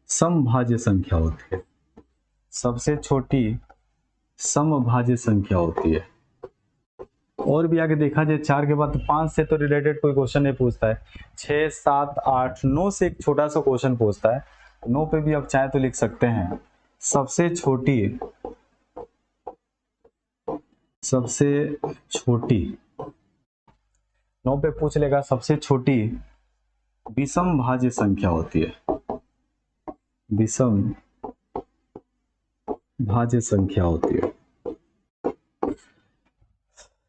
समभाज्य संख्या होती है। सबसे छोटी समभाज्य संख्या होती है। और भी आगे देखा जाए 4 के बाद 5 से तो रिलेटेड कोई क्वेश्चन नहीं पूछता है। 6, 7, 8, 9 से एक छोटा सा क्वेश्चन पूछता है। 9 पे भी आप चाहे तो लिख सकते हैं सबसे छोटी 9 पे पूछ लेगा सबसे छोटी विषम भाज्य संख्या होती है। विषम भाज्य संख्या होती है।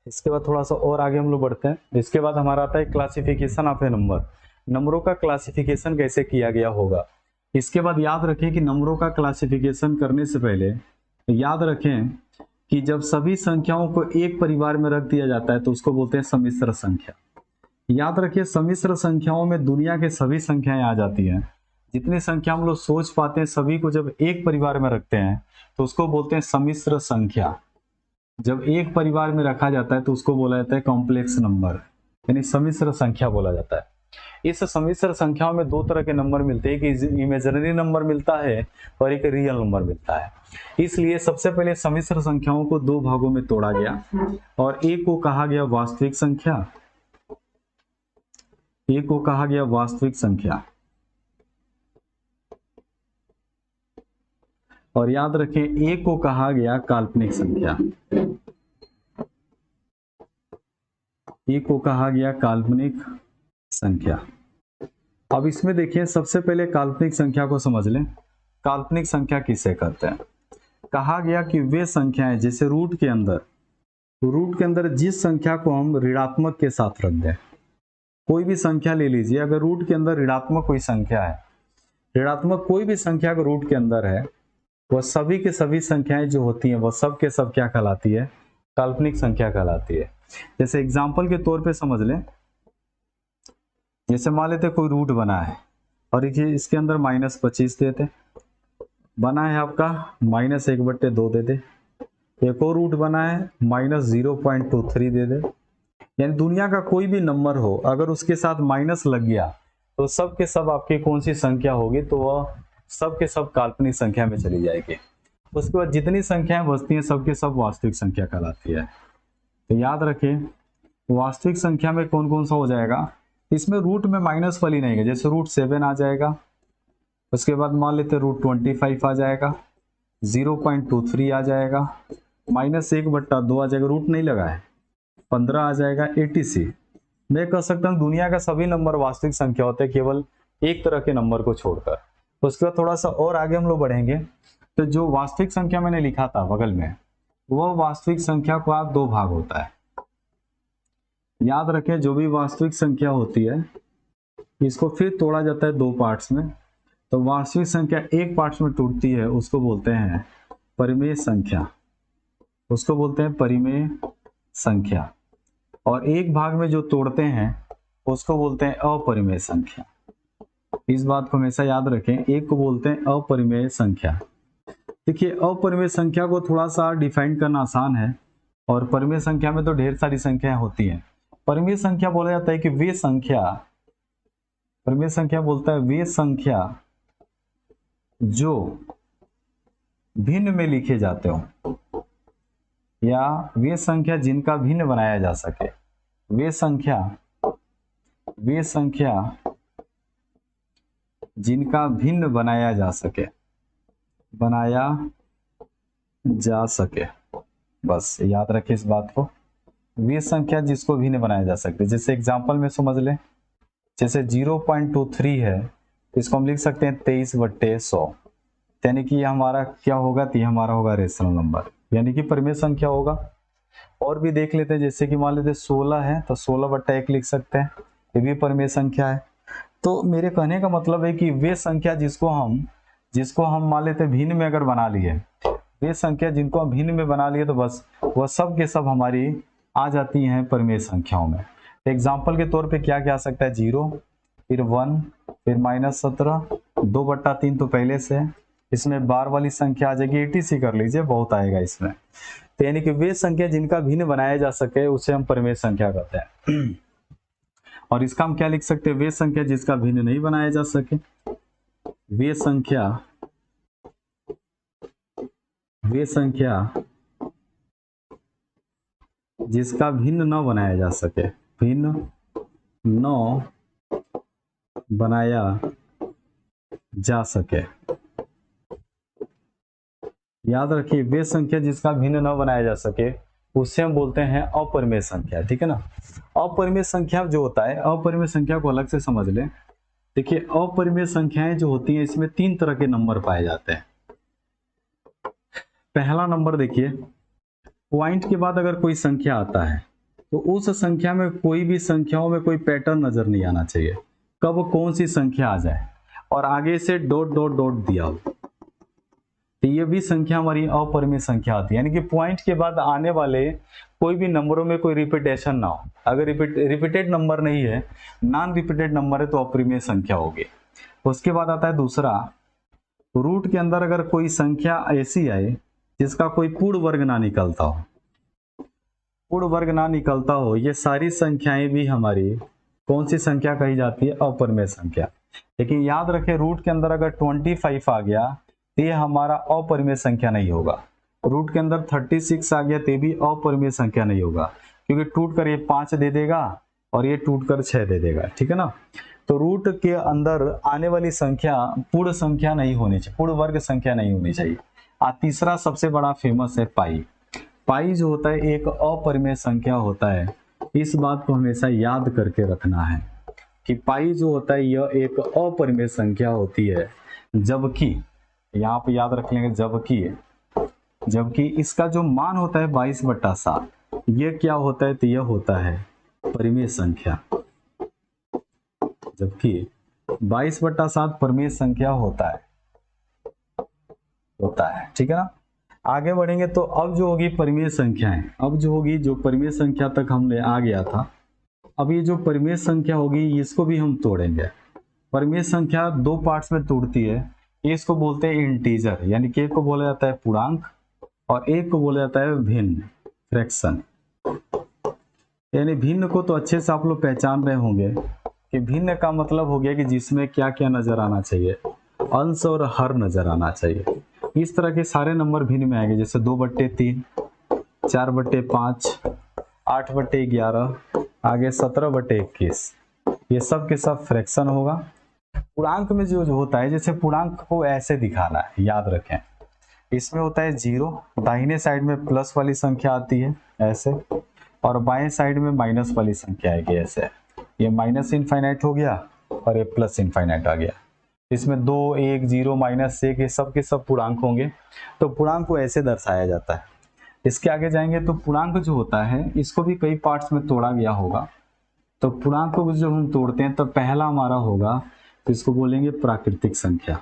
इसके बाद थोड़ा सा और आगे हम लोग बढ़ते हैं। इसके बाद हमारा आता है क्लासिफिकेशन ऑफ ए नंबर। नंबरों का क्लासिफिकेशन कैसे किया गया होगा। इसके बाद याद रखें कि नंबरों का क्लासिफिकेशन करने से पहले याद रखें कि जब सभी संख्याओं को एक परिवार में रख दिया जाता है तो उसको बोलते हैं सम्मिश्र संख्या। याद रखिए सम्मिश्र संख्याओं में दुनिया के सभी संख्याएं आ जाती हैं। जितनी संख्या हम लोग सोच पाते हैं सभी को जब एक परिवार में रखते हैं तो उसको बोलते हैं सम्मिश्र संख्या। जब एक परिवार में रखा जाता है तो उसको बोला जाता है कॉम्प्लेक्स नंबर, यानी सम्मिश्र संख्या बोला जाता है। इस सम्मिश्र संख्याओं में 2 तरह के नंबर मिलते हैं, एक इमेजिनरी नंबर मिलता है और एक रियल नंबर मिलता है। इसलिए सबसे पहले सम्मिश्र संख्याओं को 2 भागों में तोड़ा गया और एक को कहा गया वास्तविक संख्या, एक को कहा गया वास्तविक संख्या। और याद रखें एक को कहा गया काल्पनिक संख्या, एक को कहा गया काल्पनिक संख्या। अब इसमें देखिए सबसे पहले काल्पनिक संख्या को समझ लें। काल्पनिक संख्या किसे कहते हैं। कहा गया कि वे संख्याएं जैसे रूट के अंदर जिस संख्या को हम ऋणात्मक के साथ रख दें, कोई भी संख्या ले लीजिए, अगर रूट के अंदर ऋणात्मक कोई संख्या है, ऋणात्मक कोई भी संख्या का रूट के अंदर है, वह सभी के सभी संख्याएं जो होती हैं वह सब के सब क्या कहलाती है, काल्पनिक संख्या कहलाती है। जैसे एग्जाम्पल के तौर पे समझ लें, जैसे मान लेते कोई रूट बना है और इसके अंदर -25 देते, बना है आपका -1/2 दे दे। एक और रूट बना है -0.23 दे दे। यानी दुनिया का कोई भी नंबर हो अगर उसके साथ माइनस लग गया तो सब के सब आपकी कौन सी संख्या होगी, तो वह सब के सब काल्पनिक संख्या में चली जाएगी। उसके बाद जितनी संख्याएं बचती हैं सब के सब वास्तविक संख्या कहलाती है। तो याद रखें वास्तविक संख्या में कौन कौन सा हो जाएगा, इसमें रूट में माइनस वाली नहीं है। जैसे √7 आ जाएगा, उसके बाद मान लेते √25 आ जाएगा, 0.23 आ जाएगा, -1/2 आ जाएगा, रूट नहीं लगा है, 15 आ जाएगा, 80। मैं कह सकता हूँ दुनिया का सभी नंबर वास्तविक संख्या होते हैं केवल एक तरह के नंबर को छोड़कर। उसके बाद थोड़ा सा और आगे हम लोग बढ़ेंगे तो जो वास्तविक संख्या मैंने लिखा था बगल में, वह वास्तविक संख्या का 2 भाग होता है। याद रखें जो भी वास्तविक संख्या होती है इसको फिर तोड़ा जाता है 2 पार्ट्स में। तो वास्तविक संख्या एक पार्ट्स में टूटती है, उसको बोलते हैं परिमेय संख्या, उसको बोलते हैं परिमेय संख्या। और एक भाग में जो तोड़ते हैं उसको बोलते हैं अपरिमेय संख्या। इस बात को हमेशा याद रखें, एक को बोलते हैं अपरिमेय संख्या। देखिए अपरिमेय संख्या को थोड़ा सा डिफाइन करना आसान है और परिमेय संख्या में तो ढेर सारी संख्याएं होती हैं। परिमेय संख्या बोला जाता है कि वे संख्या, परिमेय संख्या बोलता है वे संख्या जो भिन्न में लिखे जाते हो या वे संख्या जिनका भिन्न बनाया जा सके। वे संख्या जिनका भिन्न बनाया जा सके, बस याद रखें इस बात को, वे संख्या जिसको भिन्न बनाया जा सकते। जैसे एग्जांपल में समझ लें, जैसे 0.23 है, इसको हम लिख सकते हैं 23/100, यानी कि ये हमारा क्या होगा, तो ये हमारा होगा रेशनल नंबर, यानी कि परिमेय संख्या होगा। और भी देख लेते हैं, जैसे कि मान लेते 16 है तो 16/1 लिख सकते हैं, ये भी परिमेय संख्या है। तो मेरे कहने का मतलब है कि वे संख्या जिसको हम मान लेते भिन्न में अगर बना लिए, वे संख्या जिनको हम भिन्न में बना लिए तो बस वह सब के सब हमारी आ जाती हैं परिमेय संख्याओं में। एग्जाम्पल के तौर पे क्या क्या आ सकता है, 0, फिर 1, फिर -17, 2/3 तो पहले से है, इसमें बार वाली संख्या आ जाएगी, ETC कर लीजिए, बहुत आएगा इसमें। तो यानी कि वे संख्या जिनका भिन्न बनाया जा सके उसे हम परिमेय संख्या कहते हैं। और इसका हम क्या लिख सकते हैं, वे संख्या जिसका भिन्न नहीं बनाया जा सके, वे संख्या जिसका भिन्न न बनाया जा सके, भिन्न न बनाया जा सके। याद रखिए, वे संख्या जिसका भिन्न न बनाया जा सके उससे हम बोलते हैं अपरिमेय संख्या, ठीक है ना। अपरिमेय संख्या जो होता है, अपरिमेय संख्या को अलग से समझ लें। देखिए, अपरिमेय संख्याएं जो होती हैं इसमें 3 तरह के नंबर पाए जाते हैं। पहला नंबर देखिए, पॉइंट के बाद अगर कोई संख्या आता है तो उस संख्या में कोई भी संख्याओं में कोई पैटर्न नजर नहीं आना चाहिए, कब कौन सी संख्या आ जाए और आगे से डॉट डॉट डॉट दिया हो, तो ये भी संख्या हमारी अपरिमेय संख्या आती है। यानी कि पॉइंट के बाद आने वाले कोई भी नंबरों में कोई रिपीटेशन ना हो। अगर रिपीटेड नंबर नहीं है, नॉन रिपीटेड नंबर है तो अपरिमेय संख्या होगी। उसके बाद आता है दूसरा, रूट के अंदर अगर कोई संख्या ऐसी आए जिसका कोई पूर्ण वर्ग ना निकलता हो, पूर्ण वर्ग ना निकलता हो, ये सारी संख्याएं भी हमारी कौन सी संख्या कही जाती है, अपरिमेय संख्या। लेकिन याद रखें, रूट के अंदर अगर 25 आ गया तो ये हमारा अपरिमेय संख्या नहीं होगा। रूट के अंदर 36 आ गया तो भी अपरिमेय संख्या नहीं होगा, क्योंकि टूट कर ये 5 दे देगा और ये टूट कर 6 दे देगा, ठीक है ना। तो रूट के अंदर आने वाली संख्या पूर्ण संख्या नहीं होनी चाहिए, पूर्ण वर्ग संख्या नहीं होनी चाहिए। तीसरा सबसे बड़ा फेमस है पाई। पाई जो होता है एक अपरिमेय संख्या होता है। इस बात को हमेशा याद करके रखना है कि पाई जो होता है यह एक अपरिमेय संख्या होती है, जबकि यहाँ पे याद रख लेंगे, जबकि इसका जो मान होता है 22/7, ये क्या होता है, तो यह होता है परिमेय संख्या। जबकि 22/7 परिमेय संख्या होता है, ठीक है ना। आगे बढ़ेंगे तो अब जो होगी परिमेय संख्याएं, अब जो होगी, जो परिमेय संख्या तक हमने आ गया था, अब ये जो परिमेय संख्या होगी इसको भी हम तोड़ेंगे। परिमेय संख्या 2 पार्ट्स में टूटती है। इसको बोलते हैं इंटीजर, यानी कि एक को बोला जाता है पूर्णांक और एक को बोला जाता है भिन्न, फ्रैक्शन। यानी भिन्न को तो अच्छे से आप लोग पहचान रहे होंगे कि भिन्न का मतलब हो गया कि जिसमें क्या क्या नजर आना चाहिए, अंश और हर नजर आना चाहिए। इस तरह के सारे नंबर भिन्न में आएंगे, जैसे 2/3, 4/5, 8/11, आगे 17/21, ये सब के सब फ्रैक्शन होगा। पूर्णांक में जो होता है, जैसे पूर्णांक को ऐसे दिखाना है, याद रखें, इसमें होता है 0, दाहिने साइड में प्लस वाली संख्या आती है ऐसे, और बाएं साइड में माइनस वाली संख्या आएगी ऐसे। ये माइनस इनफाइनाइट हो गया और ये प्लस इनफाइनाइट आ गया। इसमें 2, 1, 0, -1 ये सब के सब पूर्णांक होंगे। तो पूर्णांक को ऐसे दर्शाया जाता है। इसके आगे जाएंगे तो पूर्णांक जो होता है इसको भी कई पार्ट्स में तोड़ा गया होगा। तो पूर्णांक को जब हम तोड़ते हैं तो पहला हमारा होगा, तो इसको बोलेंगे प्राकृतिक संख्या।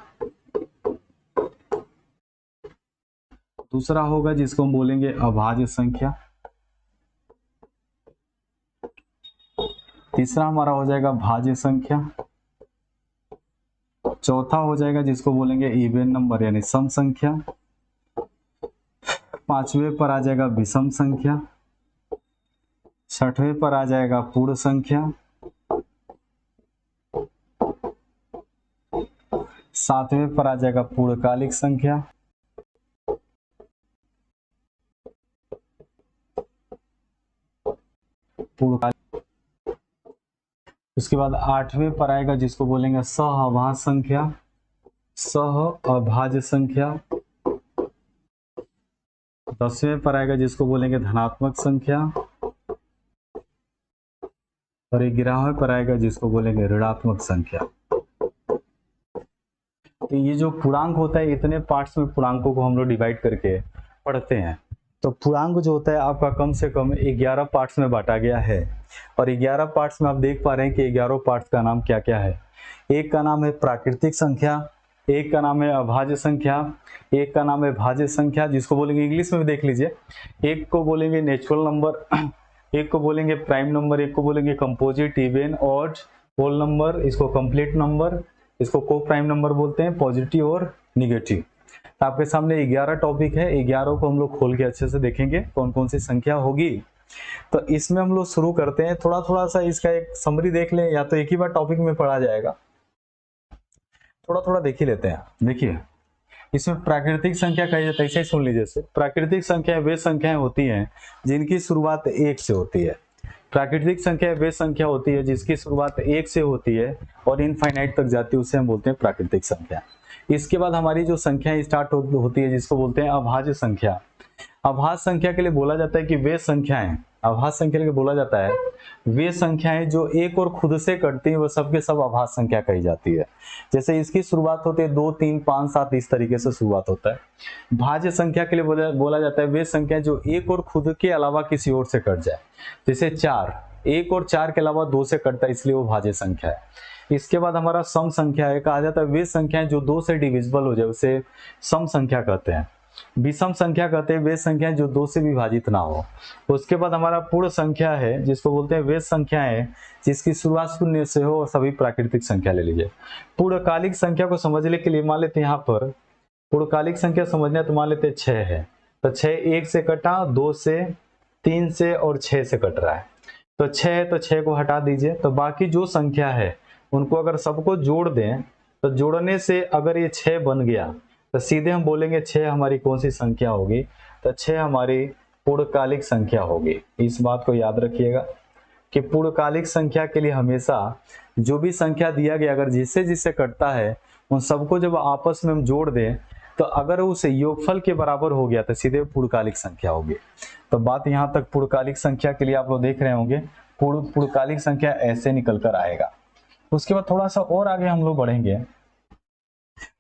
दूसरा होगा जिसको हम बोलेंगे अभाज्य संख्या। तीसरा हमारा हो जाएगा भाज्य संख्या। चौथा हो जाएगा जिसको बोलेंगे इवन नंबर यानी सम संख्या। पांचवें पर आ जाएगा विषम संख्या। छठवें पर आ जाएगा पूर्ण संख्या। सातवें पर आ जाएगा पूर्णकालिक संख्या। उसके बाद आठवें पर आएगा जिसको बोलेंगे सहअभाज्य संख्या, सहअभाज्य संख्या। 10वें पर आएगा जिसको बोलेंगे धनात्मक संख्या, और 11वें पर आएगा जिसको बोलेंगे ऋणात्मक संख्या। तो ये जो पूर्णांक होता है, इतने पार्ट्स में पूर्णांकों को हम लोग डिवाइड करके पढ़ते हैं। तो पूर्णांक जो होता है आपका कम से कम 11 पार्ट्स में बांटा गया है, और 11 पार्ट्स में आप देख पा रहे हैं कि 11 पार्ट्स का नाम क्या क्या है। एक का नाम है प्राकृतिक संख्या, एक का नाम है अभाज्य संख्या, एक का नाम है भाज्य संख्या जिसको बोलेंगे इंग्लिश में भी देख लीजिए, एक को बोलेंगे नेचुरल नंबर, एक को बोलेंगे प्राइम नंबर, एक को बोलेंगे composite, even, odd, whole number, इसको कंप्लीट नंबर, इसको को प्राइम नंबर बोलते हैं, पॉजिटिव और निगेटिव। आपके सामने 11 टॉपिक है, 11 को हम लोग खोल के अच्छे से देखेंगे कौन कौन सी संख्या होगी। तो इसमें हम लोग शुरू करते हैं, थोड़ा थोड़ा सा इसका एक समरी देख लें, या तो एक ही बार टॉपिक में पढ़ा जाएगा, थोड़ा थोड़ा देख ही लेते हैं। देखिए इसमें प्राकृतिक संख्या कही जाती है, ऐसे ही सुन लीजिए। प्राकृतिक संख्याएं वे संख्याएं होती हैं जिनकी शुरुआत 1 से होती है। प्राकृतिक संख्या वे संख्या होती है जिसकी शुरुआत 1 से होती है और इनफाइनाइट तक जाती है, उसे हम बोलते हैं प्राकृतिक संख्या। इसके बाद हमारी जो संख्याएं स्टार्ट होती है जिसको बोलते हैं अभाज्य संख्या। अभाज्य संख्या के लिए बोला जाता है कि वे संख्याएं, अभाज्य संख्या के लिए बोला जाता है वे संख्याएं जो एक और खुद से कटती हैं वो सबके सब अभाज्य संख्या कही जाती है। जैसे इसकी शुरुआत होती है 2, 3, 5, 7, इस तरीके से शुरुआत होता है। भाज्य संख्या के लिए बोला जाता है वे संख्या जो एक और खुद के अलावा किसी और से कट जाए। जैसे 4, 1 और 4 के अलावा 2 से कटता है, इसलिए वो भाज्य संख्या है। इसके बाद हमारा सम संख्या है, कहा जाता है वे संख्याएं जो 2 से डिविजिबल हो जाए उसे सम संख्या कहते हैं। विषम संख्या कहते हैं वे संख्याएं जो 2 से विभाजित ना हो। उसके बाद हमारा पूर्ण संख्या है जिसको बोलते हैं वे संख्याएं जिसकी शुरुआत 0 से हो, और सभी प्राकृतिक संख्या ले लीजिए। पूर्णकालिक संख्या को समझने के लिए मान लेते हैं यहाँ पर पूर्णकालिक संख्या समझना, तो मान लेते हैं 6 है, तो 6 1 से कटा, 2 से, 3 से और 6 से कट रहा है, तो 6 है तो 6 को हटा दीजिए। तो बाकी जो संख्या है उनको अगर सबको जोड़ दें तो जोड़ने से अगर ये 6 बन गया तो सीधे हम बोलेंगे 6 हमारी कौन सी संख्या होगी, तो 6 हमारी पूर्णकालिक संख्या होगी। इस बात को याद रखिएगा कि पूर्णकालिक संख्या के लिए हमेशा जो भी संख्या दिया गया अगर जिससे जिससे कटता है उन सबको जब आपस में हम जोड़ दें तो अगर उस योगफल के बराबर हो गया तो सीधे पूर्णकालिक संख्या होगी। तो बात यहाँ तक पूर्णकालिक संख्या के लिए आप लोग देख रहे होंगे, पूर्णकालिक संख्या ऐसे निकल कर आएगा। उसके बाद थोड़ा सा और आगे हम लोग बढ़ेंगे,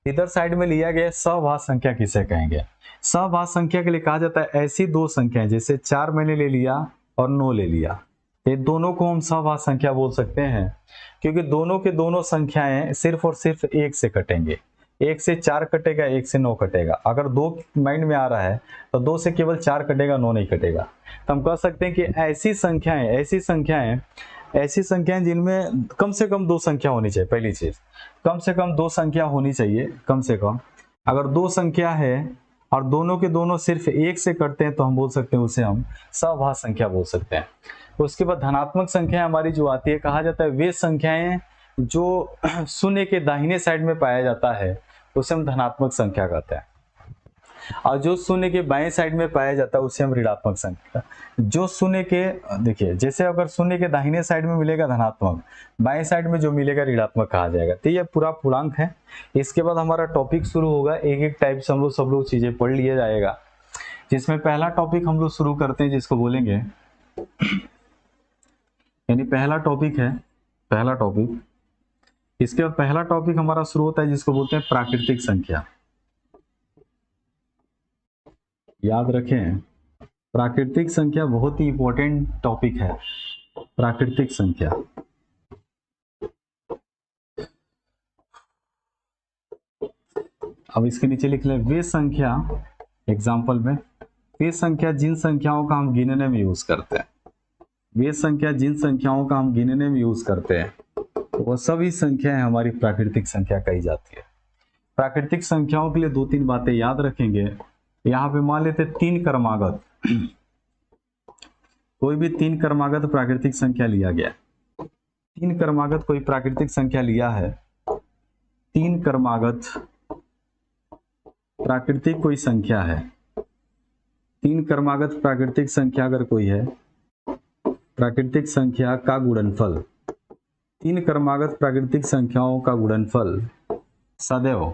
इधर साइड में लिया गया सहभाज्य संख्या किसे कहेंगे। सहभाज्य संख्या के लिए कहा जाता है ऐसी दो संख्याएं, जैसे 4 मैंने ले लिया और 9 ले लिया, ये दोनों को हम सहभाज्य संख्या बोल सकते हैं क्योंकि दोनों के दोनों संख्याएं सिर्फ और सिर्फ 1 से कटेंगे। 1 से 4 कटेगा, 1 से 9 कटेगा। अगर 2 माइंड में आ रहा है तो 2 से केवल 4 कटेगा, 9 नहीं कटेगा। तो हम कह सकते हैं कि ऐसी संख्याएं जिनमें कम से कम 2 संख्या होनी चाहिए। पहली चीज, कम से कम 2 संख्या होनी चाहिए, कम से कम। अगर 2 संख्या है और दोनों के दोनों सिर्फ 1 से कटते हैं तो हम बोल सकते हैं उसे हम सहभाज्य संख्या बोल सकते हैं। उसके बाद धनात्मक संख्या हमारी जो आती है, कहा जाता है वे संख्याएं जो शून्य के दाहिने साइड में पाया जाता है उसे हम धनात्मक संख्या कहते हैं, और जो शून्य के बाएं साइड में पाया जाता है उसे हम ऋणात्मक संख्या। जो शून्य के, देखिए जैसे अगर शून्य के दाहिने साइड में मिलेगा धनात्मक, बाएं साइड में जो मिलेगा ऋणात्मक कहा जाएगा। तो ये पूरा पूर्णांक है। इसके बाद हमारा टॉपिक शुरू होगा, एक एक टाइप से हम लोग सब लोग चीजें पढ़ लिया जाएगा, जिसमें पहला टॉपिक हम लोग शुरू करते हैं जिसको बोलेंगे, यानी पहला टॉपिक है, पहला टॉपिक। इसके बाद पहला टॉपिक हमारा शुरू होता है जिसको बोलते हैं प्राकृतिक संख्या। याद रखें, प्राकृतिक संख्या बहुत ही इंपॉर्टेंट टॉपिक है, प्राकृतिक संख्या। अब इसके नीचे लिख लें वे संख्या, एग्जाम्पल में वे संख्या जिन संख्याओं का हम गिनने में यूज करते हैं, वे संख्या जिन संख्याओं का हम गिनने में यूज करते हैं वो सभी संख्याएं हमारी प्राकृतिक संख्या कही जाती है। प्राकृतिक संख्याओं के लिए 2-3 बातें याद रखेंगे। यहाँ पे मान लेते 3 क्रमागत, कोई भी 3 क्रमागत प्राकृतिक संख्या लिया गया, 3 क्रमागत कोई प्राकृतिक संख्या लिया है, 3 क्रमागत प्राकृतिक कोई संख्या है, 3 क्रमागत प्राकृतिक संख्या अगर कोई है, प्राकृतिक संख्या का गुणनफल, 3 क्रमागत प्राकृतिक संख्याओं का गुणनफल सदैव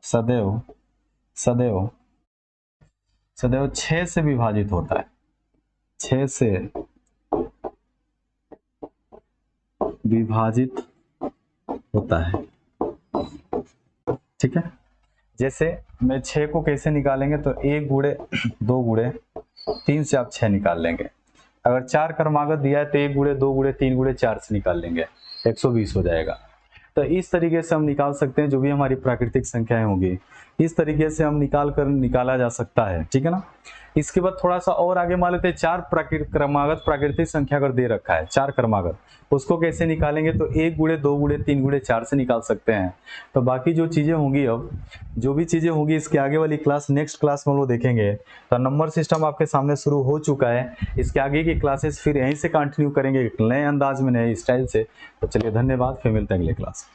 सदैव सदैव सदैव 6 से विभाजित होता है, 6 से विभाजित होता है। ठीक है, जैसे मैं 6 को कैसे निकालेंगे, तो 1 गुणे 2 गुणे 3 से आप 6 निकाल लेंगे। अगर 4 क्रमागत दिया है तो 1 गुणे 2 गुणे 3 गुणे 4 से निकाल लेंगे, 120 हो जाएगा। तो इस तरीके से हम निकाल सकते हैं जो भी हमारी प्राकृतिक संख्याएं होंगी, इस तरीके से हम निकाला जा सकता है, ठीक है ना। इसके बाद थोड़ा सा और आगे मान लेते हैं 4 क्रमागत प्राकृतिक संख्या अगर दे रखा है, 4 क्रमागत, उसको कैसे निकालेंगे, तो 1 गुणे 2 गुणे 3 गुणे 4 से निकाल सकते हैं। तो बाकी जो चीजें होंगी, अब जो भी चीजें होंगी इसके आगे वाली क्लास, नेक्स्ट क्लास में हम लोग देखेंगे। तो नंबर सिस्टम आपके सामने शुरू हो चुका है, इसके आगे की क्लासेस फिर यहीं से कंटिन्यू करेंगे नए अंदाज में, नए स्टाइल से। तो चलिए धन्यवाद, फिर मिलते हैं अगले क्लास।